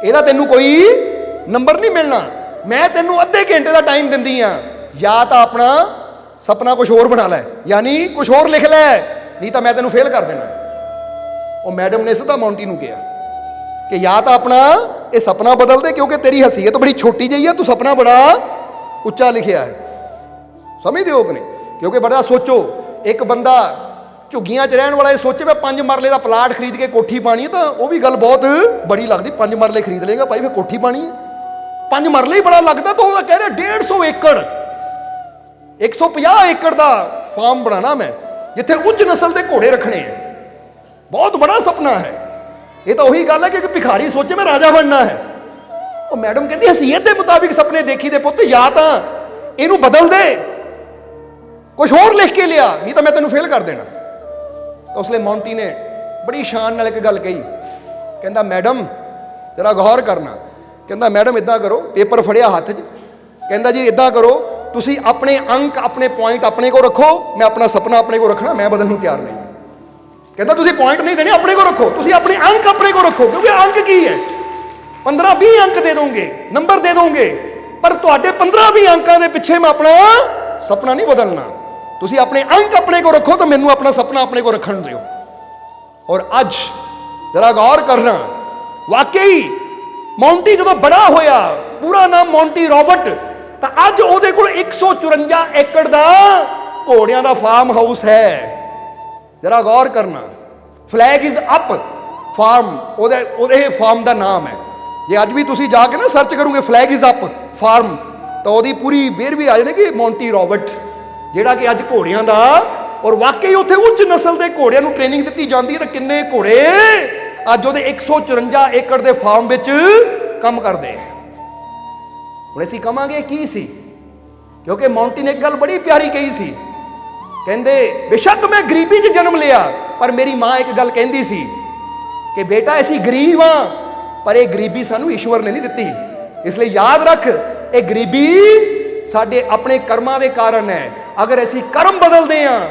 ਇਹਦਾ ਤੈਨੂੰ ਕੋਈ ਨੰਬਰ ਨਹੀਂ ਮਿਲਣਾ। ਮੈਂ ਤੈਨੂੰ ਅੱਧੇ ਘੰਟੇ ਦਾ ਟਾਈਮ ਦਿੰਦੀ ਆ, ਜਾਂ ਤਾਂ ਆਪਣਾ ਸੁਪਨਾ ਕੁਝ ਹੋਰ ਬਣਾ ਲੈ, ਯਾਨੀ ਕੁਝ ਹੋਰ ਲਿਖ ਲੈ, ਨਹੀਂ ਤਾਂ ਮੈਂ ਤੈਨੂੰ ਫੇਲ ਕਰ ਦੇਣਾ। ਉਹ ਮੈਡਮ ਨੇ ਸਿੱਧਾ ਮੌਂਟੀ ਨੂੰ ਕਿਹਾ ਕਿ ਜਾਂ ਤਾਂ ਆਪਣਾ ਇਹ ਸੁਪਨਾ ਬਦਲ ਦੇ, ਕਿਉਂਕਿ ਤੇਰੀ ਹੈਸੀਅਤ ਬੜੀ ਛੋਟੀ ਜਿਹੀ ਆ, ਤੂੰ ਸੁਪਨਾ ਬੜਾ ਉੱਚਾ ਲਿਖਿਆ ਹੈ। ਸਮਝਦੇ ਹੋ ਕਿ ਨਹੀਂ? ਕਿਉਂਕਿ ਬੜਾ ਸੋਚੋ, ਇੱਕ ਬੰਦਾ ਝੁੱਗੀਆਂ 'ਚ ਰਹਿਣ ਵਾਲਾ ਇਹ ਸੋਚੇ ਮੈਂ 5 ਮਰਲੇ ਦਾ ਪਲਾਟ ਖਰੀਦ ਕੇ ਕੋਠੀ ਪਾਣੀ ਹੈ, ਤਾਂ ਉਹ ਵੀ ਗੱਲ ਬਹੁਤ ਬੜੀ ਲੱਗਦੀ। 5 ਮਰਲੇ ਖਰੀਦ ਲੇਗਾ ਭਾਈ, ਫਿਰ ਕੋਠੀ ਪਾਣੀ ਹੈ, 5 ਮਰਲੇ ਹੀ ਬੜਾ ਲੱਗਦਾ। ਤਾਂ ਉਹ ਕਹਿ ਰਿਹਾ 150 ਏਕੜ, 150 ਏਕੜ ਦਾ ਫਾਰਮ ਬਣਾਣਾ ਮੈਂ, ਜਿੱਥੇ ਉੱਚ ਨਸਲ ਦੇ ਘੋੜੇ ਰੱਖਣੇ ਹੈ। ਬਹੁਤ ਬੜਾ ਸੁਪਨਾ ਹੈ। ਇਹ ਤਾਂ ਉਹੀ ਗੱਲ ਹੈ ਕਿ ਇੱਕ ਭਿਖਾਰੀ ਸੋਚੇ ਮੈਂ ਰਾਜਾ ਬਣਨਾ ਹੈ। ਉਹ ਮੈਡਮ ਕਹਿੰਦੀ ਹੈਸੀਅਤ ਦੇ ਮੁਤਾਬਿਕ ਸੁਪਨੇ ਦੇਖੀ ਦੇ ਪੁੱਤ, ਜਾਂ ਤਾਂ ਇਹਨੂੰ ਬਦਲ ਦੇ, ਕੁਝ ਹੋਰ ਲਿਖ ਕੇ ਲਿਆ, ਨਹੀਂ ਤਾਂ ਮੈਂ ਤੈਨੂੰ ਫੇਲ ਕਰ ਦੇਣਾ। ਤਾਂ ਉਸਲੇ ਮੌਂਟੀ ਨੇ ਬੜੀ ਸ਼ਾਨ ਨਾਲ ਇੱਕ ਗੱਲ ਕਹੀ, ਕਹਿੰਦਾ ਮੈਡਮ ਜਰਾ ਗੌਰ ਕਰਨਾ, ਕਹਿੰਦਾ ਮੈਡਮ ਇਦਾਂ ਕਰੋ, ਪੇਪਰ ਫੜਿਆ ਹੱਥ 'ਚ, ਕਹਿੰਦਾ ਜੀ ਇਦਾਂ ਕਰੋ, ਤੁਸੀਂ ਆਪਣੇ ਅੰਕ ਆਪਣੇ ਪੁਆਇੰਟ ਆਪਣੇ ਕੋਲ ਰੱਖੋ, ਮੈਂ ਆਪਣਾ ਸੁਪਨਾ ਆਪਣੇ ਕੋਲ ਰੱਖਣਾ, ਮੈਂ ਬਦਲਣ ਨੂੰ ਤਿਆਰ ਨਹੀਂ। ਕਹਿੰਦਾ ਤੁਸੀਂ ਪੁਆਇੰਟ ਨਹੀਂ ਦੇਣੇ, ਆਪਣੇ ਕੋਲ ਰੱਖੋ, ਤੁਸੀਂ ਆਪਣੇ ਅੰਕ ਆਪਣੇ ਕੋਲ ਰੱਖੋ, ਕਿਉਂਕਿ ਅੰਕ ਕੀ ਹੈ, 15-20 ਅੰਕ ਦੇ ਦੋਗੇ, ਨੰਬਰ ਦੇ ਦੋਗੇ, ਪਰ ਤੁਹਾਡੇ 15-20 ਅੰਕਾਂ ਦੇ ਪਿੱਛੇ ਮੈਂ ਆਪਣਾ ਸੁਪਨਾ ਨਹੀਂ ਬਦਲਣਾ। ਤੁਸੀਂ ਆਪਣੇ ਅੰਕ ਆਪਣੇ ਕੋਲ ਰੱਖੋ, ਤਾਂ ਮੈਨੂੰ ਆਪਣਾ ਸੁਪਨਾ ਆਪਣੇ ਕੋਲ ਰੱਖਣ ਦਿਓ। ਔਰ ਅੱਜ ਜਰਾ ਗੌਰ ਕਰਨਾ, ਵਾਕਈ ਮੌਂਟੀ ਜਦੋਂ ਬੜਾ ਹੋਇਆ, ਪੂਰਾ ਨਾਮ ਮੌਂਟੀ ਰੋਬਰਟ, ਤਾਂ ਅੱਜ ਉਹਦੇ ਕੋਲ 154 ਏਕੜ ਦਾ ਘੋੜਿਆਂ ਦਾ ਫਾਰਮ ਹਾਊਸ ਹੈ। ਜਰਾ ਗੌਰ ਕਰਨਾ, ਫਲੈਗ ਇਜ਼ ਅਪ ਫਾਰਮ ਉਹਦੇ ਫਾਰਮ ਦਾ ਨਾਮ ਹੈ। ਜੇ ਅੱਜ ਵੀ ਤੁਸੀਂ ਜਾ ਕੇ ਨਾ ਸਰਚ ਕਰੋਗੇ ਫਲੈਗ ਇਜ਼ ਅਪ ਫਾਰਮ, ਤਾਂ ਉਹਦੀ ਪੂਰੀ ਵੇਰਵੇ ਆ ਜਾਣਗੇ ਮੌਂਟੀ ਰੋਬਰਟ, ਜਿਹੜਾ ਕਿ ਅੱਜ ਘੋੜਿਆਂ ਦਾ, ਔਰ ਵਾਕਈ ਉੱਥੇ ਉੱਚ ਨਸਲ ਦੇ ਘੋੜਿਆਂ ਨੂੰ ਟ੍ਰੇਨਿੰਗ ਦਿੱਤੀ ਜਾਂਦੀ ਹੈ। ਤਾਂ ਕਿੰਨੇ ਘੋੜੇ ਅੱਜ ਉਹਦੇ 154 ਏਕੜ ਦੇ ਫਾਰਮ ਵਿੱਚ ਕੰਮ ਕਰਦੇ ਆ। ਹੁਣ ਅਸੀਂ ਕਹਾਂਗੇ ਕੀ ਸੀ, ਕਿਉਂਕਿ ਮੌਂਟੀ ਨੇ ਇੱਕ ਗੱਲ ਬੜੀ ਪਿਆਰੀ ਕਹੀ ਸੀ, ਕਹਿੰਦੇ ਬੇਸ਼ੱਕ ਮੈਂ ਗਰੀਬੀ 'ਚ ਜਨਮ ਲਿਆ, ਪਰ ਮੇਰੀ ਮਾਂ ਇੱਕ ਗੱਲ ਕਹਿੰਦੀ ਸੀ ਕਿ ਬੇਟਾ ਅਸੀਂ ਗਰੀਬ ਹਾਂ, ਪਰ ਇਹ ਗਰੀਬੀ ਸਾਨੂੰ ਈਸ਼ਵਰ ਨੇ ਨਹੀਂ ਦਿੱਤੀ, ਇਸ ਲਈ ਯਾਦ ਰੱਖ ਇਹ ਗਰੀਬੀ ਸਾਡੇ ਆਪਣੇ ਕਰਮਾਂ ਦੇ ਕਾਰਨ ਹੈ। ਅਗਰ ਅਸੀਂ ਕਰਮ ਬਦਲਦੇ ਹਾਂ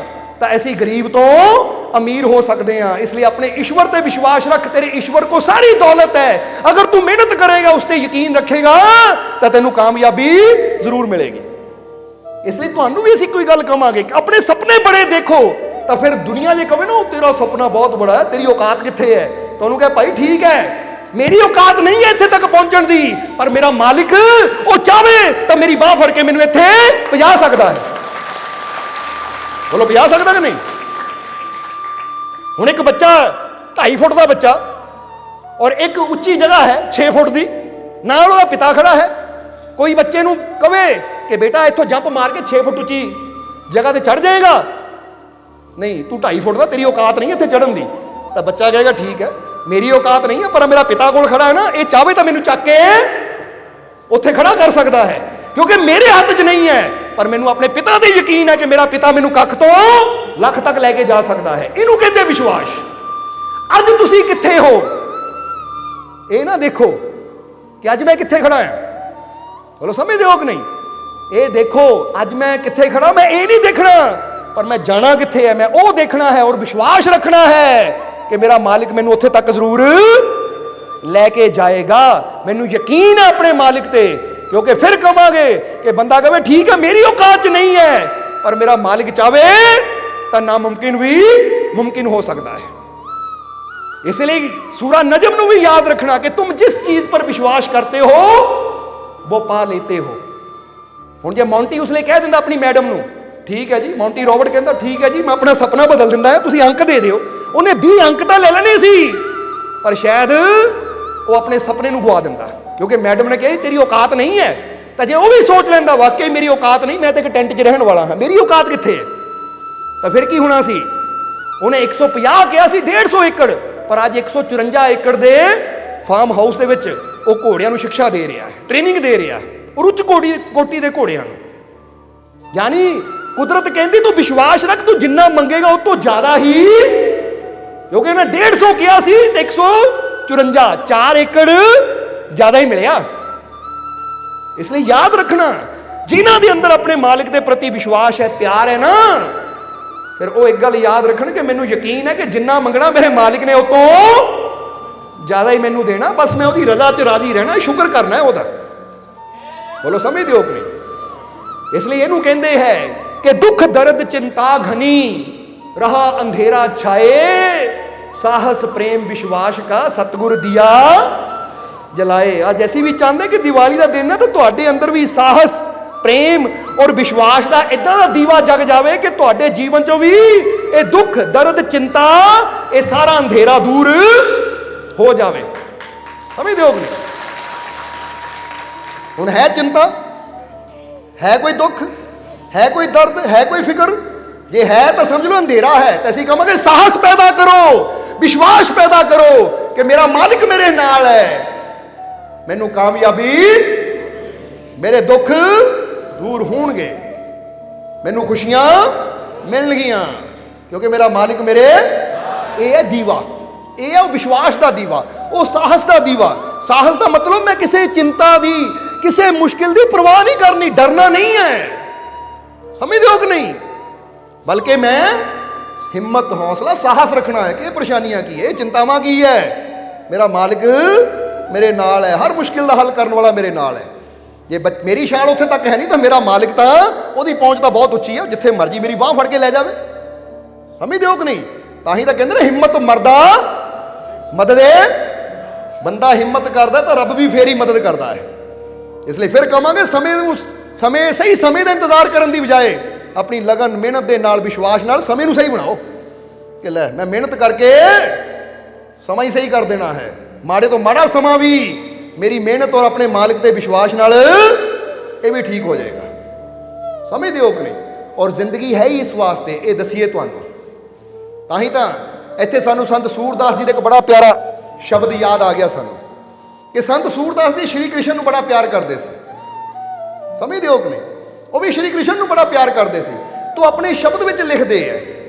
ਤਾਂ ਅਸੀਂ ਗਰੀਬ ਤੋਂ ਅਮੀਰ ਹੋ ਸਕਦੇ ਹਾਂ। ਇਸ ਲਈ ਆਪਣੇ ਈਸ਼ਵਰ ਤੇ ਵਿਸ਼ਵਾਸ ਰੱਖ, ਤੇਰੇ ਈਸ਼ਵਰ ਕੋ ਸਾਰੀ ਦੌਲਤ ਹੈ। ਅਗਰ ਤੂੰ ਮਿਹਨਤ ਕਰੇਗਾ, ਉਸ ਤੇ ਯਕੀਨ ਰੱਖੇਗਾ, ਤਾਂ ਤੈਨੂੰ ਕਾਮਯਾਬੀ ਜ਼ਰੂਰ ਮਿਲੇਗੀ। ਇਸ ਲਈ ਤੁਹਾਨੂੰ ਵੀ ਅਸੀਂ ਕੋਈ ਗੱਲ ਕਵਾਂਗੇ ਕਿ ਆਪਣੇ ਸੁਪਨੇ ਬੜੇ ਦੇਖੋ, ਤਾਂ ਫਿਰ ਦੁਨੀਆ ਜੇ ਕਹੇ ਨਾ ਉਹ ਤੇਰਾ ਸੁਪਨਾ ਬਹੁਤ ਬੜਾ ਹੈ, ਤੇਰੀ ਔਕਾਤ ਕਿੱਥੇ ਹੈ, ਤੁਹਾਨੂੰ ਕਹੇ ਭਾਈ ਠੀਕ ਹੈ, ਮੇਰੀ ਔਕਾਤ ਨਹੀਂ ਹੈ ਇੱਥੇ ਤੱਕ ਪਹੁੰਚਣ ਦੀ, ਪਰ ਮੇਰਾ ਮਾਲਿਕ ਉਹ ਚਾਹੇ ਤਾਂ ਮੇਰੀ ਬਾਹ ਫੜ ਕੇ ਮੈਨੂੰ ਇੱਥੇ ਪਹੁੰਚਾ ਸਕਦਾ ਹੈ। ਬੋਲੋ ਪਹੁੰਚਾ ਸਕਦਾ ਕਿ ਨਹੀਂ? ਹੁਣ ਇੱਕ ਬੱਚਾ 2.5 ਫੁੱਟ ਦਾ ਬੱਚਾ, ਔਰ ਇੱਕ ਉੱਚੀ ਜਗ੍ਹਾ ਹੈ 6 ਫੁੱਟ ਦੀ, ਨਾਲ ਉਹਦਾ ਪਿਤਾ ਖੜਾ ਹੈ। ਕੋਈ ਬੱਚੇ ਨੂੰ ਕਵੇ ਕਿ ਬੇਟਾ ਇੱਥੋਂ ਜੰਪ ਮਾਰ ਕੇ 6 ਫੁੱਟ ਉੱਚੀ ਜਗ੍ਹਾ ਤੇ ਚੜ ਜਾਏਗਾ, ਨਹੀਂ ਤੂੰ 2.5 ਫੁੱਟ ਦਾ, ਤੇਰੀ ਔਕਾਤ ਨਹੀਂ ਇੱਥੇ ਚੜਨ ਦੀ। ਤਾਂ ਬੱਚਾ ਕਹੇਗਾ ਠੀਕ ਹੈ ਮੇਰੀ ਔਕਾਤ ਨਹੀਂ ਹੈ, ਪਰ ਮੇਰਾ ਪਿਤਾ ਕੋਲ ਖੜਾ ਹੈ ਨਾ, ਇਹ ਚਾਹੇ ਤਾਂ ਮੈਨੂੰ ਚੱਕ ਕੇ ਉੱਥੇ ਖੜਾ ਕਰ ਸਕਦਾ ਹੈ, ਕਿਉਂਕਿ ਮੇਰੇ ਹੱਥ 'ਚ ਨਹੀਂ ਹੈ, ਪਰ ਮੈਨੂੰ ਆਪਣੇ ਪਿਤਾ ਤੇ ਯਕੀਨ ਹੈ ਕਿ ਮੇਰਾ ਪਿਤਾ ਮੈਨੂੰ ਕੱਖ ਤੋਂ ਲੱਖ ਤੱਕ ਲੈ ਕੇ ਜਾ ਸਕਦਾ ਹੈ। ਇਹਨੂੰ ਕਹਿੰਦੇ ਵਿਸ਼ਵਾਸ। ਅੱਜ ਤੁਸੀਂ ਕਿੱਥੇ ਹੋ ਇਹ ਨਾ ਦੇਖੋ ਕਿ ਅੱਜ ਮੈਂ ਕਿੱਥੇ ਖੜਾ ਹਾਂ, ਬੋਲੋ ਸਮਝਦੇ ਹੋ ਕਿ ਨਹੀਂ? ਇਹ ਦੇਖੋ ਅੱਜ ਮੈਂ ਕਿੱਥੇ ਖੜਾ, ਮੈਂ ਇਹ ਨਹੀਂ ਦੇਖਣਾ, ਪਰ ਮੈਂ ਜਾਣਾ ਕਿੱਥੇ ਹੈ, ਮੈਂ ਉਹ ਦੇਖਣਾ ਹੈ ਔਰ ਵਿਸ਼ਵਾਸ ਰੱਖਣਾ ਹੈ ਕਿ ਮੇਰਾ ਮਾਲਿਕ ਮੈਨੂੰ ਉੱਥੇ ਤੱਕ ਜ਼ਰੂਰ ਲੈ ਕੇ ਜਾਏਗਾ। ਮੈਨੂੰ ਯਕੀਨ ਹੈ ਆਪਣੇ ਮਾਲਿਕ ਤੇ, ਕਿਉਂਕਿ ਫਿਰ ਕਹਾਂਗੇ ਕਿ ਬੰਦਾ ਕਹੇ ਠੀਕ ਹੈ ਮੇਰੀ ਔਕਾਤ 'ਚ ਨਹੀਂ ਹੈ, ਪਰ ਮੇਰਾ ਮਾਲਿਕ ਚਾਵੇ ਤਾਂ ਨਾਮੁਮਕਿਨ ਵੀ ਮੁਮਕਿਨ ਹੋ ਸਕਦਾ ਹੈ। इसलिए सूरा नजम ਨੂੰ भी याद रखना कि तुम जिस चीज पर विश्वास करते हो वो पा लेते हो। ਹੁਣ ਜੇ ਮੌਂਟੀ ਉਸਲੇ ਕਹਿ ਦਿੰਦਾ ਆਪਣੀ ਮੈਡਮ ਨੂੰ, ਠੀਕ ਹੈ ਜੀ, ਮੌਂਟੀ ਰੋਬਰਟ ਕਹਿੰਦਾ ਠੀਕ ਹੈ ਜੀ ਮੈਂ ਆਪਣਾ ਸੁਪਨਾ ਬਦਲ ਦਿੰਦਾ ਹੈ, ਤੁਸੀਂ ਅੰਕ ਦੇ ਦਿਓ, ਉਹਨੇ 20 ਅੰਕ ਤਾਂ ਲੈ ਲੈਣੇ ਸੀ, ਪਰ ਸ਼ਾਇਦ ਉਹ ਆਪਣੇ ਸੁਪਨੇ ਨੂੰ ਗਵਾ ਦਿੰਦਾ, ਕਿਉਂਕਿ ਮੈਡਮ ਨੇ ਕਿਹਾ ਤੇਰੀ ਔਕਾਤ ਨਹੀਂ ਹੈ। ਤਾਂ ਜੇ ਉਹ ਵੀ ਸੋਚ ਲੈਂਦਾ ਵਾਕਈ ਮੇਰੀ ਔਕਾਤ ਨਹੀਂ, ਮੈਂ ਤਾਂ ਇੱਕ ਟੈਂਟ 'ਚ ਰਹਿਣ ਵਾਲਾ ਹਾਂ, ਮੇਰੀ ਔਕਾਤ ਕਿੱਥੇ ਹੈ, ਤਾਂ ਫਿਰ ਕੀ ਹੋਣਾ ਸੀ? ਉਹਨੇ 150 ਕਿਹਾ ਸੀ 150 ਏਕੜ, ਪਰ ਅੱਜ 154 ਏਕੜ ਦੇ ਫਾਰਮ ਹਾਊਸ ਦੇ ਵਿੱਚ ਉਹ ਘੋੜਿਆਂ ਨੂੰ ਸਿੱਖਿਆ ਦੇ ਰਿਹਾ ਹੈ, ਟ੍ਰੇਨਿੰਗ ਦੇ ਰਿਹਾ ਹੈ, ਉੱਚ ਕੋਟੀ ਦੇ ਘੋੜਿਆਂ ਨੂੰ। ਯਾਨੀ ਕੁਦਰਤ ਕਹਿੰਦੀ ਤੂੰ ਵਿਸ਼ਵਾਸ ਰੱਖ, ਤੂੰ ਜਿੰਨਾ ਮੰਗੇਗਾ ਉਹ ਤੋਂ ਜ਼ਿਆਦਾ ਹੀ, ਕਿਉਂਕਿ ਉਹਨੇ 150 ਕਿਹਾ ਸੀ ਤੇ 154 4 ਏਕੜ ਜ਼ਿਆਦਾ ਹੀ ਮਿਲਿਆ। ਇਸ ਲਈ ਯਾਦ ਰੱਖਣਾ ਜਿਨ੍ਹਾਂ ਦੇ ਅੰਦਰ ਆਪਣੇ ਮਾਲਿਕ ਦੇ ਪ੍ਰਤੀ ਵਿਸ਼ਵਾਸ ਹੈ, ਪਿਆਰ ਹੈ ਨਾ, ਫਿਰ ਉਹ ਇੱਕ ਗੱਲ ਯਾਦ ਰੱਖਣ ਕਿ ਮੈਨੂੰ ਯਕੀਨ ਹੈ ਕਿ ਜਿੰਨਾ ਮੰਗਣਾ ਮੇਰੇ ਮਾਲਿਕ ਨੇ ਉਹ ਤੋਂ ਜ਼ਿਆਦਾ ਹੀ ਮੈਨੂੰ ਦੇਣਾ, ਬਸ ਮੈਂ ਉਹਦੀ ਰਜ਼ਾ 'ਚ ਰਾਜ਼ੀ ਰਹਿਣਾ, ਸ਼ੁਕਰ ਕਰਨਾ ਹੈ ਉਹਦਾ। ਬੋਲੋ ਸਮਝਦੇ ਹੋ ਕਿ ਨਹੀਂ? ਇਸ ਲਈ ਇਹਨੂੰ ਕਹਿੰਦੇ ਹੈ ਕਿ ਦੁੱਖ ਦਰਦ ਚਿੰਤਾ ਘਨੀ ਰਹਾ ਅੰਧੇਰਾ ਛਾਏ, ਸਾਹਸ ਪ੍ਰੇਮ ਵਿਸ਼ਵਾਸ ਕਾ ਸਤਿਗੁਰ ਦਿਆ ਜਲਾਏ। ਅੱਜ ਅਸੀਂ ਵੀ ਚਾਹੁੰਦੇ ਕਿ ਦੀਵਾਲੀ ਦਾ ਦਿਨ ਹੈ ਤਾਂ ਤੁਹਾਡੇ ਅੰਦਰ ਵੀ ਸਾਹਸ ਪ੍ਰੇਮ ਔਰ ਵਿਸ਼ਵਾਸ ਦਾ ਇਦਾਂ ਦਾ ਦੀਵਾ ਜਗ ਜਾਵੇ ਕਿ ਤੁਹਾਡੇ ਜੀਵਨ ਚੋਂ ਵੀ ਇਹ ਦੁੱਖ ਦਰਦ ਚਿੰਤਾ ਇਹ ਸਾਰਾ ਅੰਧੇਰਾ ਦੂਰ ਹੋ ਜਾਵੇ। ਸਮਝਦੇ ਹੋ ਕਿ ਨਹੀਂ? ਹੁਣ ਹੈ ਚਿੰਤਾ, ਹੈ ਕੋਈ ਦੁੱਖ, ਹੈ ਕੋਈ ਦਰਦ, ਹੈ ਕੋਈ ਫਿਕਰ, ਜੇ ਹੈ ਤਾਂ ਸਮਝ ਲਓ ਅੰਧੇਰਾ ਹੈ, ਤਾਂ ਅਸੀਂ ਕਹਾਂਗੇ ਸਾਹਸ ਪੈਦਾ ਕਰੋ, ਵਿਸ਼ਵਾਸ ਪੈਦਾ ਕਰੋ ਕਿ ਮੇਰਾ ਮਾਲਿਕ ਮੇਰੇ ਨਾਲ ਹੈ, ਮੈਨੂੰ ਕਾਮਯਾਬੀ, ਮੇਰੇ ਦੁੱਖ दूर होंगे, मैनू खुशियां मिलनगियां, क्योंकि मेरा मालिक मेरे, ये है दीवा, ये है विश्वास का दीवा, वो साहस का दीवा। साहस का मतलब मैं किसी चिंता दी, किसी मुश्किल की परवाह नहीं करनी, डरना नहीं है, समझते हो कि नहीं? बल्कि मैं हिम्मत हौसला साहस रखना है कि परेशानियां की है, चिंतावां की है, मेरा मालिक मेरे नाल है, हर मुश्किल का हल करने वाला मेरे नाल है। ਜੇ ਮੇਰੀ ਸ਼ਾਨ ਉੱਥੇ ਤੱਕ ਹੈ ਨਹੀਂ ਤਾਂ ਮੇਰਾ ਮਾਲਿਕ ਤਾਂ ਉਹਦੀ ਪਹੁੰਚ ਤਾਂ ਬਹੁਤ ਉੱਚੀ ਹੈ, ਜਿੱਥੇ ਮਰਜੀ ਮੇਰੀ ਬਾਹ ਫੜ ਕੇ ਲੈ ਜਾਵੇ। ਸਮਝਦੇ ਹੋ ਕਿ ਨਹੀਂ? ਤਾਂ ਹੀ ਤਾਂ ਕਹਿੰਦੇ ਨੇ ਹਿੰਮਤ ਮਰਦਾ ਮਦਦੇ, ਬੰਦਾ ਹਿੰਮਤ ਕਰਦਾ ਤਾਂ ਰੱਬ ਵੀ ਫੇਰ ਹੀ ਮਦਦ ਕਰਦਾ ਹੈ। ਇਸ ਲਈ ਫਿਰ ਕਹਾਂਗੇ ਸਮੇਂ ਸਹੀ ਸਮੇਂ ਦਾ ਇੰਤਜ਼ਾਰ ਕਰਨ ਦੀ ਬਜਾਏ ਆਪਣੀ ਲਗਨ ਮਿਹਨਤ ਦੇ ਨਾਲ ਵਿਸ਼ਵਾਸ ਨਾਲ ਸਮੇਂ ਨੂੰ ਸਹੀ ਬਣਾਓ ਕਿ ਲੈ ਮੈਂ ਮਿਹਨਤ ਕਰਕੇ ਸਮਾਂ ਹੀ ਸਹੀ ਕਰ ਦੇਣਾ ਹੈ, ਮਾੜੇ ਤੋਂ ਮਾੜਾ ਸਮਾਂ ਵੀ मेरी मेहनत और अपने मालिक के विश्वास नाल ये भी ठीक हो जाएगा। समझते हो कि नहीं? और जिंदगी है ही इस वास्ते, ये दसीए तुहानू, तां ही तां इत्थे सानू संत सूरदास जी का एक बड़ा प्यारा शब्द याद आ गया सानू कि संत सूरदास जी श्री कृष्ण नू बड़ा प्यार करते सी। समझते हो कि नहीं? वो भी श्री कृष्ण नू बड़ा प्यार करते सी, तो अपने शब्द विच लिखते हैं,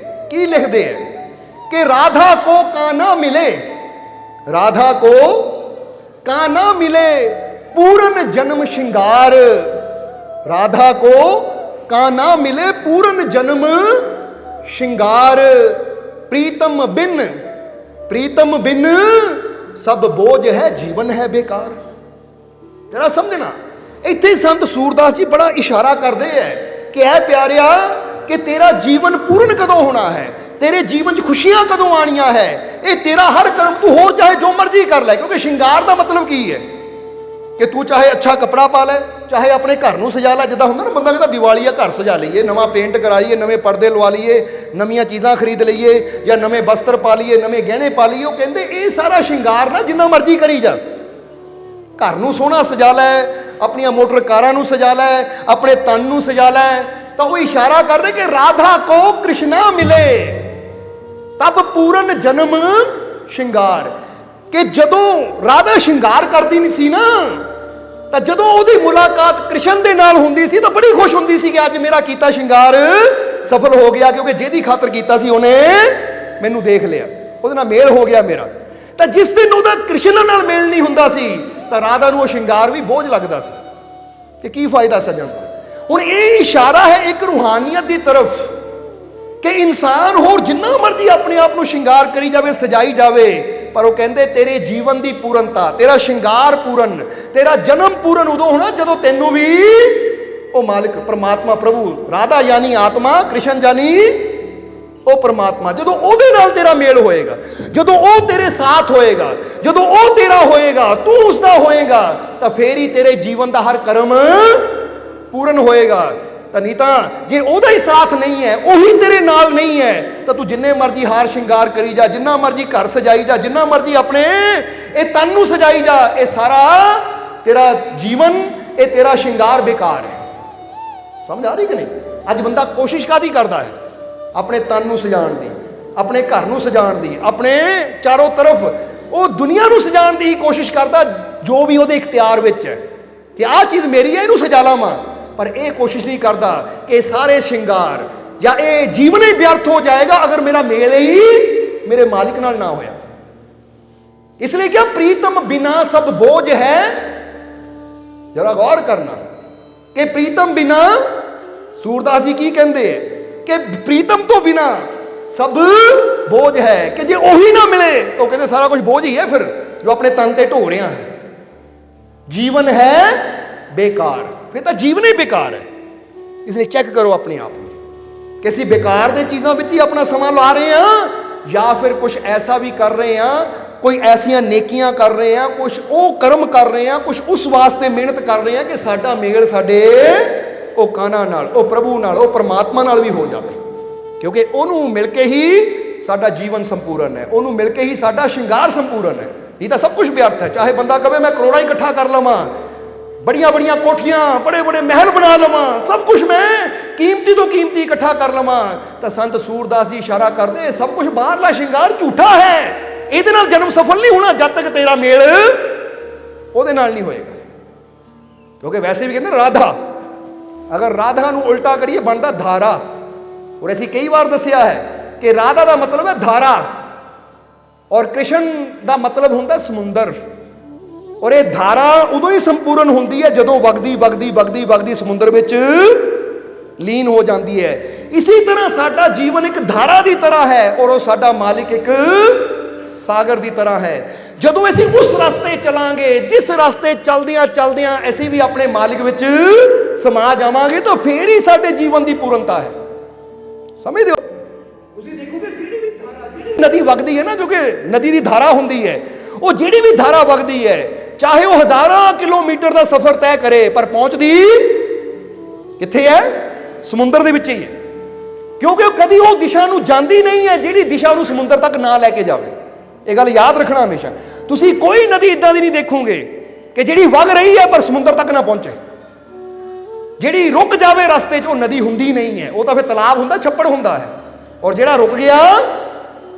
की लिखते हैं कि राधा को काना मिले, राधा को काना मिले पूर्ण जन्म श्रृंगार, राधा को काना मिले पूर्ण जन्म श्रृंगार, प्रीतम बिन सब बोझ है जीवन है बेकार। जरा समझना, इत्थे संत सूरदास जी बड़ा इशारा करते हैं कि ऐ प्यारिया कि तेरा जीवन पूर्ण कदों होना है, तेरे जीवन च खुशियां कदों आनियां है, ये तेरा हर कर्म तू हो चाहे जो मर्जी कर ले, क्योंकि श्रृंगार का मतलब की है कि तू चाहे अच्छा कपड़ा पा ले, चाहे अपने घर नूं सजा लै, जिद्दां हुंदा ना बंदा कहता दिवाली घर सजा लीए, नवां पेंट कराइए, नवे पर्दे लवा लीए, नवीआं चीज़ां खरीद लीए, या नवे वस्त्र पा लीए, नवे गहने पा लीए। वो कहंदे ये सारा श्रृंगार ना जिन्ना मर्जी करी जा, घर नूं सोहना सजा लै, अपनियां मोटर कारां नूं सजा लै, अपने तन नूं सजा लै, तो वो इशारा कर रहे कि राधा को कृष्णा मिले तब पूर्ण जन्म श्रृंगार, कि जदों राधा श्रृंगार करती नहीं सी ना, तो जदों उहदी मुलाकात कृष्ण दे नाल हुंदी सी तो बड़ी खुश हुंदी सी कि अज मेरा कीता श्रृंगार ਸਫਲ ਹੋ ਗਿਆ, ਕਿਉਂਕਿ ਜਿਹਦੀ ਖਾਤਰ ਕੀਤਾ ਸੀ ਉਹਨੇ ਮੈਨੂੰ ਦੇਖ ਲਿਆ, ਉਹਦੇ ਨਾਲ ਮੇਲ ਹੋ ਗਿਆ ਮੇਰਾ। ਤਾਂ ਜਿਸ ਦਿਨ ਉਹਦਾ ਕ੍ਰਿਸ਼ਨ ਨਾਲ ਮੇਲ ਨਹੀਂ ਹੁੰਦਾ ਸੀ ਤਾਂ ਰਾਧਾ ਨੂੰ ਉਹ ਸ਼ਿੰਗਾਰ ਵੀ ਬੋਝ ਲੱਗਦਾ ਸੀ। ਤੇ ਕੀ ਫਾਇਦਾ ਸੱਜਣ? ਹੁਣ ਇਹ ਇਸ਼ਾਰਾ ਹੈ ਇੱਕ ਰੂਹਾਨੀਅਤ ਦੀ ਤਰਫ ਕਿ ਇਨਸਾਨ ਹੋਰ ਜਿੰਨਾ ਮਰਜ਼ੀ ਆਪਣੇ ਆਪ ਨੂੰ ਸ਼ਿੰਗਾਰ ਕਰੀ ਜਾਵੇ, ਸਜਾਈ ਜਾਵੇ, ਪਰ ਉਹ ਕਹਿੰਦੇ ਤੇਰੇ ਜੀਵਨ ਦੀ ਪੂਰਨਤਾ, ਤੇਰਾ ਸ਼ਿੰਗਾਰ ਪੂਰਨ, ਤੇਰਾ ਜਨਮ ਪੂਰਨ ਉਦੋਂ ਹੋਣਾ ਜਦੋਂ ਤੈਨੂੰ ਵੀ ਉਹ ਮਾਲਿਕ ਪਰਮਾਤਮਾ ਪ੍ਰਭੂ, ਰਾਧਾ ਯਾਨੀ ਆਤਮਾ, ਕ੍ਰਿਸ਼ਨ ਯਾਨੀ ਉਹ ਪਰਮਾਤਮਾ, ਜਦੋਂ ਉਹਦੇ ਨਾਲ ਤੇਰਾ ਮੇਲ ਹੋਏਗਾ, ਜਦੋਂ ਉਹ ਤੇਰੇ ਸਾਥ ਹੋਏਗਾ, ਜਦੋਂ ਉਹ ਤੇਰਾ ਹੋਏਗਾ, ਤੂੰ ਉਸਦਾ ਹੋਏਗਾ, ਤਾਂ ਫੇਰ ਹੀ ਤੇਰੇ ਜੀਵਨ ਦਾ ਹਰ ਕਰਮ ਪੂਰਨ ਹੋਏਗਾ। ਤਾਂ ਨਹੀਂ ਤਾਂ ਜੇ ਉਹਦਾ ਹੀ ਸਾਥ ਨਹੀਂ ਹੈ, ਉਹੀ ਤੇਰੇ ਨਾਲ ਨਹੀਂ ਹੈ, ਤਾਂ ਤੂੰ ਜਿੰਨੇ ਮਰਜ਼ੀ ਹਾਰ ਸ਼ਿੰਗਾਰ ਕਰੀ ਜਾ, ਜਿੰਨਾ ਮਰਜ਼ੀ ਘਰ ਸਜਾਈ ਜਾ, ਜਿੰਨਾ ਮਰਜ਼ੀ ਆਪਣੇ ਇਹ ਤਨ ਨੂੰ ਸਜਾਈ ਜਾ, ਇਹ ਸਾਰਾ ਤੇਰਾ ਜੀਵਨ, ਇਹ ਤੇਰਾ ਸ਼ਿੰਗਾਰ ਬੇਕਾਰ ਹੈ। ਸਮਝ ਆ ਰਹੀ ਕਿ ਨਹੀਂ? ਅੱਜ ਬੰਦਾ ਕੋਸ਼ਿਸ਼ ਕਾਹਦੀ ਕਰਦਾ ਹੈ? ਆਪਣੇ ਤਨ ਨੂੰ ਸਜਾਉਣ ਦੀ, ਆਪਣੇ ਘਰ ਨੂੰ ਸਜਾਉਣ ਦੀ, ਆਪਣੇ ਚਾਰੋਂ ਤਰਫ ਉਹ ਦੁਨੀਆ ਨੂੰ ਸਜਾਉਣ ਦੀ ਹੀ ਕੋਸ਼ਿਸ਼ ਕਰਦਾ, ਜੋ ਵੀ ਉਹਦੇ ਇਖਤਿਆਰ ਵਿੱਚ ਹੈ ਕਿ ਆਹ ਚੀਜ਼ ਮੇਰੀ ਹੈ, ਇਹਨੂੰ ਸਜਾ ਲਾਵਾਂ। ਪਰ ਇਹ ਕੋਸ਼ਿਸ਼ ਨਹੀਂ ਕਰਦਾ ਕਿ ਸਾਰੇ ਸ਼ਿੰਗਾਰ ਜਾਂ ਇਹ ਜੀਵਨ ਹੀ ਵਿਅਰਥ ਹੋ ਜਾਏਗਾ ਅਗਰ ਮੇਰਾ ਮੇਲ ਹੀ ਮੇਰੇ ਮਾਲਿਕ ਨਾਲ ਨਾ ਹੋਇਆ। ਇਸ ਲਈ ਕਿਹਾ ਪ੍ਰੀਤਮ ਬਿਨਾ ਸਭ ਬੋਝ ਹੈ। ਜਰਾ ਗੌਰ ਕਰਨਾ ਕਿ ਪ੍ਰੀਤਮ ਬਿਨਾ, ਸੂਰਦਾਸ ਜੀ ਕੀ ਕਹਿੰਦੇ ਹੈ ਕਿ ਪ੍ਰੀਤਮ ਤੋਂ ਬਿਨਾ ਸਭ ਬੋਝ ਹੈ, ਕਿ ਜੇ ਉਹੀ ਨਾ ਮਿਲੇ ਤਾਂ ਕਹਿੰਦੇ ਸਾਰਾ ਕੁਝ ਬੋਝ ਹੀ ਹੈ ਫਿਰ ਜੋ ਆਪਣੇ ਤਨ ਤੇ ਢੋ ਰਿਹਾ ਹੈ। ਜੀਵਨ ਹੈ ਬੇਕਾਰ, ਫਿਰ ਤਾਂ ਜੀਵਨ ਹੀ ਬੇਕਾਰ ਹੈ। ਇਸ ਲਈ ਚੈੱਕ ਕਰੋ ਆਪਣੇ ਆਪ ਨੂੰ ਕਿ ਅਸੀਂ ਬੇਕਾਰ ਦੇ ਚੀਜ਼ਾਂ ਵਿੱਚ ਹੀ ਆਪਣਾ ਸਮਾਂ ਲਾ ਰਹੇ ਹਾਂ ਜਾਂ ਫਿਰ ਕੁਝ ਐਸਾ ਵੀ ਕਰ ਰਹੇ ਹਾਂ, ਕੋਈ ਐਸੀਆਂ ਨੇਕੀਆਂ ਕਰ ਰਹੇ ਹਾਂ, ਕੁਝ ਉਹ ਕਰਮ ਕਰ ਰਹੇ ਹਾਂ, ਕੁਝ ਉਸ ਵਾਸਤੇ ਮਿਹਨਤ ਕਰ ਰਹੇ ਹਾਂ ਕਿ ਸਾਡਾ ਮੇਲ ਸਾਡੇ ਉਹ ਕਾਨਾ ਨਾਲ, ਉਹ ਪ੍ਰਭੂ ਨਾਲ, ਉਹ ਪਰਮਾਤਮਾ ਨਾਲ ਵੀ ਹੋ ਜਾਵੇ, ਕਿਉਂਕਿ ਉਹਨੂੰ ਮਿਲ ਕੇ ਹੀ ਸਾਡਾ ਜੀਵਨ ਸੰਪੂਰਨ ਹੈ, ਉਹਨੂੰ ਮਿਲ ਕੇ ਹੀ ਸਾਡਾ ਸ਼ਿੰਗਾਰ ਸੰਪੂਰਨ ਹੈ। ਨਹੀਂ ਤਾਂ ਸਭ ਕੁਝ ਵਿਅਰਥ ਹੈ। ਚਾਹੇ ਬੰਦਾ ਕਵੇ ਮੈਂ ਕਰੋੜਾਂ ਇਕੱਠਾ ਕਰ ਲਵਾਂ, ਬੜੀਆਂ ਬੜੀਆਂ ਕੋਠੀਆਂ, ਬੜੇ ਬੜੇ ਮਹਿਲ ਬਣਾ ਲਵਾਂ, ਸਭ ਕੁਝ ਮੈਂ ਕੀਮਤੀ ਤੋਂ ਕੀਮਤੀ ਇਕੱਠਾ ਕਰ ਲਵਾਂ, ਤਾਂ ਸੰਤ ਸੂਰਦਾਸ ਜੀ ਇਸ਼ਾਰਾ ਕਰਦੇ ਸਭ ਕੁਝ ਬਾਹਰਲਾ ਸ਼ਿੰਗਾਰ ਝੂਠਾ ਹੈ, ਇਹਦੇ ਨਾਲ ਜਨਮ ਸਫਲ ਨਹੀਂ ਹੋਣਾ ਜਦ ਤੱਕ ਤੇਰਾ ਮੇਲ ਉਹਦੇ ਨਾਲ ਨਹੀਂ ਹੋਏਗਾ। ਕਿਉਂਕਿ ਵੈਸੇ ਵੀ ਕਹਿੰਦੇ ਰਾਧਾ, ਅਗਰ ਰਾਧਾ ਨੂੰ ਉਲਟਾ ਕਰੀਏ ਬਣਦਾ ਧਾਰਾ। ਔਰ ਅਸੀਂ ਕਈ ਵਾਰ ਦੱਸਿਆ ਹੈ ਕਿ ਰਾਧਾ ਦਾ ਮਤਲਬ ਹੈ ਧਾਰਾ ਔਰ ਕ੍ਰਿਸ਼ਨ ਦਾ ਮਤਲਬ ਹੁੰਦਾ ਸਮੁੰਦਰ। ਔਰ ਇਹ ਧਾਰਾ ਉਦੋਂ ਹੀ ਸੰਪੂਰਨ ਹੁੰਦੀ ਹੈ ਜਦੋਂ ਵਗਦੀ ਵਗਦੀ ਵਗਦੀ ਵਗਦੀ ਸਮੁੰਦਰ ਵਿੱਚ ਲੀਨ ਹੋ ਜਾਂਦੀ ਹੈ। ਇਸੇ ਤਰ੍ਹਾਂ ਸਾਡਾ ਜੀਵਨ ਇੱਕ ਧਾਰਾ ਦੀ ਤਰ੍ਹਾਂ ਹੈ ਔਰ ਉਹ ਸਾਡਾ ਮਾਲਿਕ ਇੱਕ ਸਾਗਰ ਦੀ ਤਰ੍ਹਾਂ ਹੈ। ਜਦੋਂ ਅਸੀਂ ਉਸ ਰਸਤੇ ਚਲਾਂਗੇ, ਜਿਸ ਰਸਤੇ ਚਲਦਿਆਂ ਚਲਦਿਆਂ ਅਸੀਂ ਵੀ ਆਪਣੇ ਮਾਲਿਕ ਵਿੱਚ ਸਮਾ ਜਾਵਾਂਗੇ, ਤਾਂ ਫੇਰ ਹੀ ਸਾਡੇ ਜੀਵਨ ਦੀ ਪੂਰਨਤਾ ਹੈ। ਸਮਝਦੇ ਹੋ? ਤੁਸੀਂ ਦੇਖੋਗੇ ਜਿਹੜੀ ਵੀ ਧਾਰਾ, ਜਿਹੜੀ ਨਦੀ ਵਗਦੀ ਹੈ ਨਾ, ਜੋ ਕਿ ਨਦੀ ਦੀ ਧਾਰਾ ਹੁੰਦੀ ਹੈ, ਉਹ ਜਿਹੜੀ ਵੀ ਧਾਰਾ ਵਗਦੀ ਹੈ, ਚਾਹੇ ਉਹ ਹਜ਼ਾਰਾਂ ਕਿਲੋਮੀਟਰ ਦਾ ਸਫ਼ਰ ਤੈਅ ਕਰੇ, ਪਰ ਪਹੁੰਚਦੀ ਕਿੱਥੇ ਹੈ? ਸਮੁੰਦਰ ਦੇ ਵਿੱਚ ਹੀ ਹੈ। ਕਿਉਂਕਿ ਉਹ ਕਦੀ ਉਹ ਦਿਸ਼ਾ ਨੂੰ ਜਾਂਦੀ ਨਹੀਂ ਹੈ ਜਿਹੜੀ ਦਿਸ਼ਾ ਉਹਨੂੰ ਸਮੁੰਦਰ ਤੱਕ ਨਾ ਲੈ ਕੇ ਜਾਵੇ। ਇਹ ਗੱਲ ਯਾਦ ਰੱਖਣਾ ਹਮੇਸ਼ਾ। ਤੁਸੀਂ ਕੋਈ ਨਦੀ ਇਦਾਂ ਦੀ ਨਹੀਂ ਦੇਖੋਗੇ ਕਿ ਜਿਹੜੀ ਵਗ ਰਹੀ ਹੈ ਪਰ ਸਮੁੰਦਰ ਤੱਕ ਨਾ ਪਹੁੰਚੇ। ਜਿਹੜੀ ਰੁਕ ਜਾਵੇ ਰਸਤੇ 'ਚ, ਉਹ ਨਦੀ ਹੁੰਦੀ ਨਹੀਂ ਹੈ, ਉਹ ਤਾਂ ਫਿਰ ਤਲਾਬ ਹੁੰਦਾ, ਛੱਪੜ ਹੁੰਦਾ ਹੈ। ਔਰ ਜਿਹੜਾ ਰੁਕ ਗਿਆ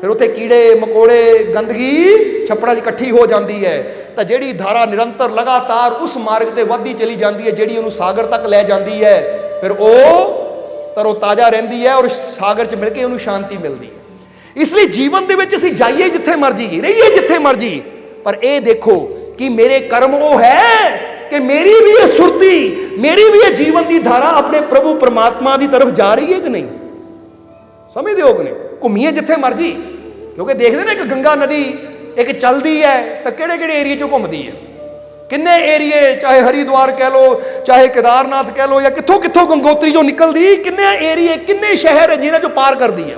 ਫਿਰ ਉੱਥੇ ਕੀੜੇ ਮਕੌੜੇ, ਗੰਦਗੀ ਛੱਪੜਾਂ 'ਚ ਇਕੱਠੀ ਹੋ ਜਾਂਦੀ ਹੈ। ਤਾਂ ਜਿਹੜੀ ਧਾਰਾ ਨਿਰੰਤਰ ਲਗਾਤਾਰ ਉਸ ਮਾਰਗ ਤੇ ਵੱਧਦੀ ਚਲੀ ਜਾਂਦੀ ਹੈ, ਜਿਹੜੀ ਉਹਨੂੰ ਸਾਗਰ ਤੱਕ ਲੈ ਜਾਂਦੀ ਹੈ, ਫਿਰ ਉਹ ਤਰੋ ਤਾਜ਼ਾ ਰਹਿੰਦੀ ਹੈ ਔਰ ਸਾਗਰ 'ਚ ਮਿਲ ਕੇ ਉਹਨੂੰ ਸ਼ਾਂਤੀ ਮਿਲਦੀ ਹੈ। ਇਸ ਲਈ ਜੀਵਨ ਦੇ ਵਿੱਚ ਅਸੀਂ ਜਾਈਏ ਜਿੱਥੇ ਮਰਜੀ, ਰਹੀਏ ਜਿੱਥੇ ਮਰਜੀ, ਪਰ ਇਹ ਦੇਖੋ ਕਿ ਮੇਰੇ ਕਰਮ ਉਹ ਹੈ ਕਿ ਮੇਰੀ ਵੀ ਇਹ ਸੁਰਤੀ, ਮੇਰੀ ਵੀ ਇਹ ਜੀਵਨ ਦੀ ਧਾਰਾ ਆਪਣੇ ਪ੍ਰਭੂ ਪਰਮਾਤਮਾ ਦੀ ਤਰਫ ਜਾ ਰਹੀ ਹੈ ਕਿ ਨਹੀਂ। ਸਮਝਦੇ ਹੋ ਕਿ ਨਹੀਂ? ਘੁੰਮੀਏ ਜਿੱਥੇ ਮਰਜੀ, ਕਿਉਂਕਿ ਦੇਖਦੇ ਨਾ ਇੱਕ ਗੰਗਾ ਨਦੀ ਇੱਕ ਚੱਲਦੀ ਹੈ ਤਾਂ ਕਿਹੜੇ ਕਿਹੜੇ ਏਰੀਏ 'ਚੋਂ ਘੁੰਮਦੀ ਹੈ। ਕਿੰਨੇ ਏਰੀਏ, ਚਾਹੇ ਹਰਿਦੁਆਰ ਕਹਿ ਲਓ, ਚਾਹੇ ਕੇਦਾਰਨਾਥ ਕਹਿ ਲਓ, ਜਾਂ ਕਿੱਥੋਂ ਕਿੱਥੋਂ ਗੰਗੋਤਰੀ 'ਚੋਂ ਨਿਕਲਦੀ, ਕਿੰਨੇ ਏਰੀਏ, ਕਿੰਨੇ ਸ਼ਹਿਰ ਹੈ ਜਿਹਨਾਂ 'ਚੋਂ ਪਾਰ ਕਰਦੀ ਹੈ।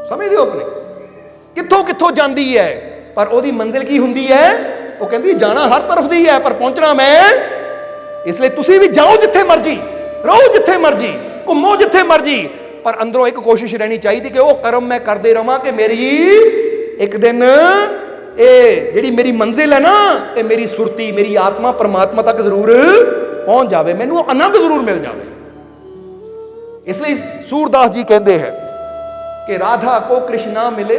ਸਮਝਦੇ ਹੋ ਕਿ ਨਹੀਂ? ਕਿੱਥੋਂ ਕਿੱਥੋਂ ਜਾਂਦੀ ਹੈ, ਪਰ ਉਹਦੀ ਮੰਜ਼ਿਲ ਕੀ ਹੁੰਦੀ ਹੈ? ਉਹ ਕਹਿੰਦੀ ਜਾਣਾ ਹਰ ਤਰਫ ਦੀ ਹੈ, ਪਰ ਪਹੁੰਚਣਾ ਮੈਂ। ਇਸ ਲਈ ਤੁਸੀਂ ਵੀ ਜਾਓ ਜਿੱਥੇ ਮਰਜੀ, ਰਹੋ ਜਿੱਥੇ ਮਰਜੀ, ਘੁੰਮੋ ਜਿੱਥੇ ਮਰਜੀ, ਪਰ ਅੰਦਰੋਂ ਇੱਕ ਕੋਸ਼ਿਸ਼ ਰਹਿਣੀ ਚਾਹੀਦੀ ਕਿ ਉਹ ਕਰਮ ਮੈਂ ਕਰਦੇ ਰਵਾਂ ਕਿ ਮੇਰੀ ਇੱਕ ਦਿਨ ਇਹ ਜਿਹੜੀ ਮੇਰੀ ਮੰਜ਼ਿਲ ਹੈ ਨਾ, ਤੇ ਮੇਰੀ ਸੁਰਤੀ, ਮੇਰੀ ਆਤਮਾ ਪਰਮਾਤਮਾ ਤੱਕ ਜ਼ਰੂਰ ਪਹੁੰਚ ਜਾਵੇ, ਮੈਨੂੰ ਆਨੰਦ ਜ਼ਰੂਰ ਮਿਲ ਜਾਵੇ। ਇਸ ਲਈ ਸੂਰਦਾਸ ਜੀ ਕਹਿੰਦੇ ਹੈ कि राधा को कृष्णा मिले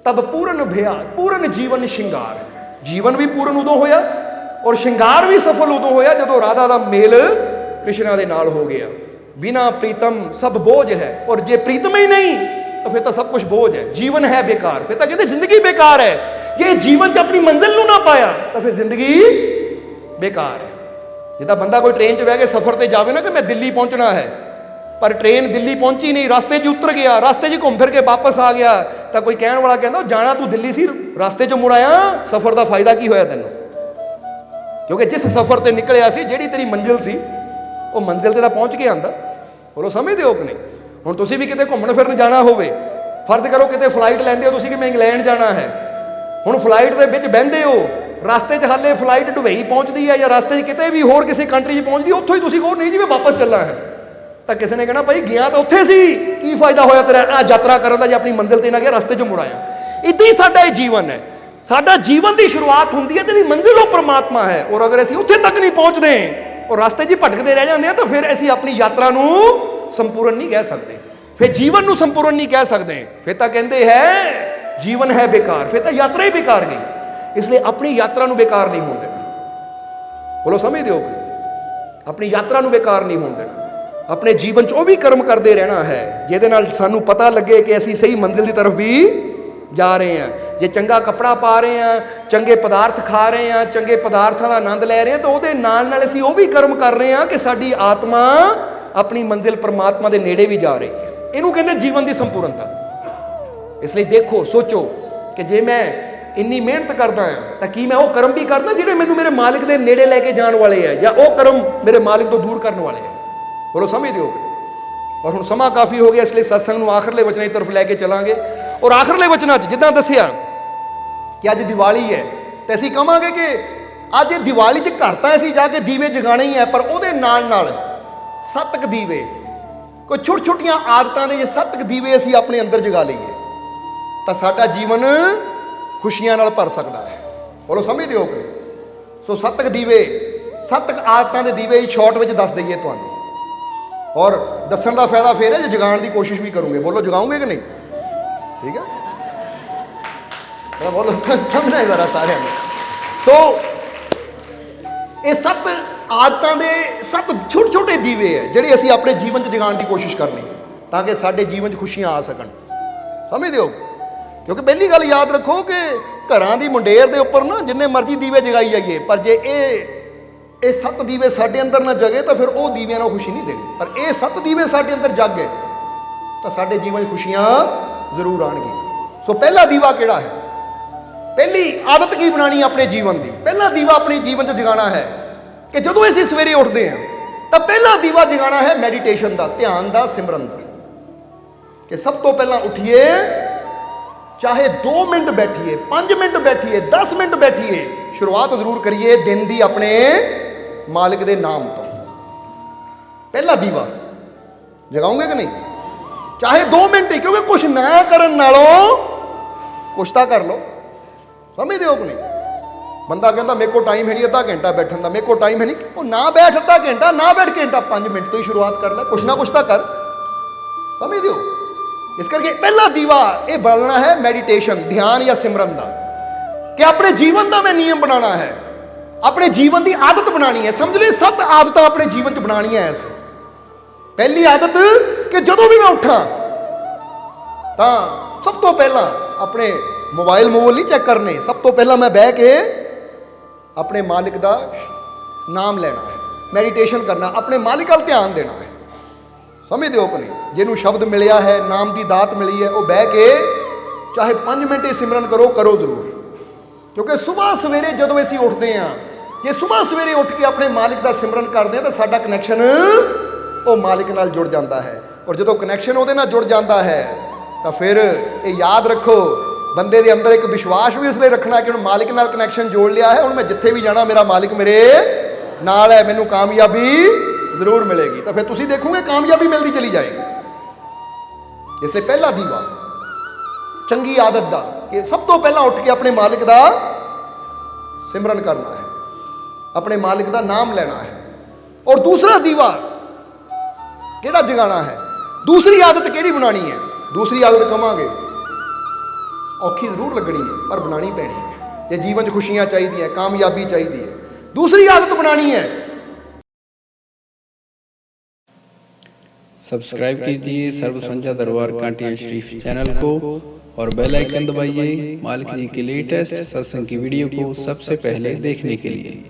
तब पूर्ण भया, पूर्ण जीवन श्रृंगार। जीवन भी पूर्ण उदों होया और श्रृंगार भी सफल उदों होया जदों राधा दा मेल कृष्णा दे नाल हो गया। बिना प्रीतम सब बोझ है, और जे प्रीतम ही नहीं तो फिर तो सब कुछ बोझ है, जीवन है बेकार। फिर तो कहते जिंदगी बेकार है, जे जीवन च अपनी मंजिल नूं ना पाया तो फिर जिंदगी बेकार है। जिदा बंदा कोई ट्रेन च बह के सफर ते जावे ना कि मैं दिल्ली पहुंचना है, पर ट्रेन दिल्ली पहुंची नहीं, रास्ते 'ਚ उतर गया, रास्ते 'ਚ घूम फिर के वापस आ गया, तो कोई कहने वाला कहता जाना तू दिल्ली सी, रास्ते 'ਚੋਂ मुड़ आया, सफर का फायदा की होया तैनूं? क्योंकि जिस सफर ते निकलिया सी, जिहड़ी तेरी मंजिल सी, वो मंजिल ते तां पहुंच के आंदा। बोलो समझदे हो कि नहीं? हुण तुसीं भी किते घूमण फिरन जाना होवे, फर्ज करो किते फ्लाइट लैंदे हो तुसीं कि मैं इंग्लैंड जाना है, हुण फ्लाइट दे विच बहिंदे हो, रास्ते 'ਚ हाले फ्लाइट दुबई पहुंचदी है, या रास्ते 'ਚ किते भी होर किसी कंट्री 'ਚ पहुंचदी, उत्थों ही तुसीं कहो नहीं जी मैं वापस चलना है, तो किसी ने कहना भाई गया तो उत्थे सी, की फायदा होया तेरा आ यात्रा करन दा जे अपनी मंजिल ते ना गया, रास्ते 'ਚ मुड़ आया। इदां ही साडा ये जीवन है, साडा जीवन की शुरुआत हुंदी है, जिहदी मंजिल वो परमात्मा है, और अगर असीं उत्थे तक नहीं पहुंचदे और रास्ते 'ਚ ही भटकदे रह जांदे तो फिर असीं अपनी यात्रा नूं संपूर्ण नहीं कह सकते, फिर जीवन नूं संपूर्ण नहीं कह सकते, फिर तो कहते हैं जीवन है बेकार, फिर तो यात्रा ही बेकार गई। इसलिए अपनी यात्रा नूं बेकार नहीं होण देना। बोलो समझदे हो कि अपनी यात्रा नूं बेकार नहीं होण देना, अपने जीवन 'ਚ ਉਹ भी कर्म करते रहना है ਜਿਹਦੇ ਨਾਲ ਸਾਨੂੰ पता लगे कि ਅਸੀਂ सही मंजिल की तरफ भी जा रहे हैं। जे चंगा कपड़ा पा रहे हैं, चंगे पदार्थ खा रहे हैं, चंगे पदार्थों का आनंद लै रहे हैं, तो ਉਹਦੇ ਨਾਲ ਅਸੀਂ ਉਹ भी कर्म कर रहे हैं कि साडी आत्मा अपनी मंजिल परमात्मा के नेड़े भी जा रही है। ਇਹਨੂੰ ਕਹਿੰਦੇ जीवन की संपूर्णता। इसलिए देखो सोचो कि जे मैं इन्नी मेहनत करदा हाँ तो की मैं वो कर्म भी करदा जिहड़े मैनूं मेरे मालिक के नेड़े लैके जाण वाले है, या वो कर्म मेरे मालिक तो दूर करने वाले हैं? बोलो समझदे हो? और हुण समा काफ़ी हो गया, इसलिए सत्संग नूं आखिरले वचनां की तरफ लैके चलांगे। और आखिरले वचनां 'ਚ जिद्दां दस्सिया कि अज दिवाली है, तो असीं कहांगे कि अज दिवाली 'ਚ घर तां असीं जाके दीवे जगाने ही है, पर ਉਹਦੇ ਨਾਲ सत्त दीवे, कोई छोटी छोटियां आदतां दे जे सत्त दीवे असीं अपने अंदर जगा लईए तो साडा जीवन खुशियां नाल भर सकता है। बोलो समझदे हो कि? सो सत्त दीवे, सत्त आदतां दे दीवे शॉर्ट में दस दईए तुहानूं, और दस्सण दा फायदा फिर है जे जगाउण दी कोशिश भी करोगे। बोलो जगाओगे कि नहीं? ठीक है, बोलो समझना है जरा सारे। सो ये सत्त आदतां दे सत्त छोटे छोटे दीवे है जिहड़े असीं अपने जीवन 'ਚ जगाउण दी कोशिश करनी है ताकि साडे जीवन 'ਚ खुशियां आ सकण। समझदे हो? क्योंकि पहली गल याद रखो कि घरां दी मुंडेर दे उपर ना जिन्ने मर्जी दीवे जगाई जाइए, पर जे ये सत्त दीवे साडे अंदर ना जगे तो फिर वो दीविਆਂ नाल खुशी नहीं देनी, पर ये सत्त दीवे साडे अंदर जग गए तो साडे जीवन 'ਚ खुशियां जरूर आउणगीਆਂ। सो पहला दीवा किहड़ा है? पहली आदत की बनानी अपने जीवन की? पहला दीवा अपने जीवन 'ਚ जगाना है कि जदों असीं सवेरे उठते हैं तो पहला दीवा जगाना है मैਡੀਟੇਸ਼ਨ का, ध्यान का, सिमरन का, कि सब तो पहला उठिए, चाहे 2 मिनट बैठिए, 5 मिनट बैठिए, 10 मिनट बैठिए, शुरुआत जरूर करिए दिन की अपने मालिक के नाम तो। पहला दीवा जगाओगे कि नहीं? चाहे 2 मिनट ही, क्योंकि कुछ ना करन नालों कुछ तो कर लो। समझदे हो कि नहीं? बंदा कहता मेरे को टाइम है नहीं अद्धा घंटा बैठन का, मेरे को टाइम है नहीं, वो ना बैठ अद्धा घंटा, ना बैठ घंटा, 5 मिनट तो ही शुरुआत कर ले, कुछ ना कुछ तो कर। समझदे हो? इस करके पहला दीवा ये बनना है मैਡੀਟੇਸ਼ਨ, ध्यान या सिमरन का, कि अपने जीवन का मैं नियम बनाना है, अपने जीवन की आदत बनानी है। समझ ली 7 आदत अपने जीवन 'ਚ बनानियां है। पहली आदत कि जदों भी मैं उठा तो सब तो पहला अपने मोबाइल नहीं चैक करने, सब तो पहला मैं बह के अपने मालिक का नाम लेना है, मैਡੀਟੇਸ਼ਨ करना, अपने मालिक वाल ध्यान देना है। समझदे हो कि नहीं? जिन्हों शब्द मिलिया है, नाम की दात मिली है, वो बह के चाहे 5 मिनट ही सिमरन करो, करो जरूर। क्योंकि सुबह सवेरे जदों असीं उठते हैं, जे सुबह सवेरे उठ के अपने मालिक का सिमरन करते हैं तो साडा कनैक्शन वो मालिक नाल जुड़ जाता है, और जदों कनैक्शन उहदे नाल जुड़ जाता है तो फिर ये याद रखो बंदे दे अंदर एक विश्वास भी इसलिए रखना कि हुण मालिक नाल कनैक्शन जोड़ लिया है, हुण मैं जिथे भी जाना मेरा मालिक मेरे नाल है, मैनूं कामयाबी जरूर मिलेगी। तो फिर तुसीं देखोगे कामयाबी मिलती चली जाएगी। इसलिए पहला दीवा चंगी आदत का कि सब तो पहला उठ के अपने मालिक का सिमरन करना है, अपने मालिक का नाम लेना है। और दूसरा दीवा किहड़ा जगाना है? दूसरी आदत किहड़ी बनानी है? दूसरी आदत कहांगे औखी जरूर लगनी है, पर बनानी पैनी है। जे जीवन 'ਚ खुशियां चाहिए, कामयाबी चाहिए, दूसरी आदत बनानी है सब्सक्राइब कीजिए सर्व संध्या दरबार कांटिया शरीफ चैनल को और बेल आइकन दबाइए मालिक जी के लेटेस्ट सत्संग की वीडियो को सबसे पहले देखने के लिए।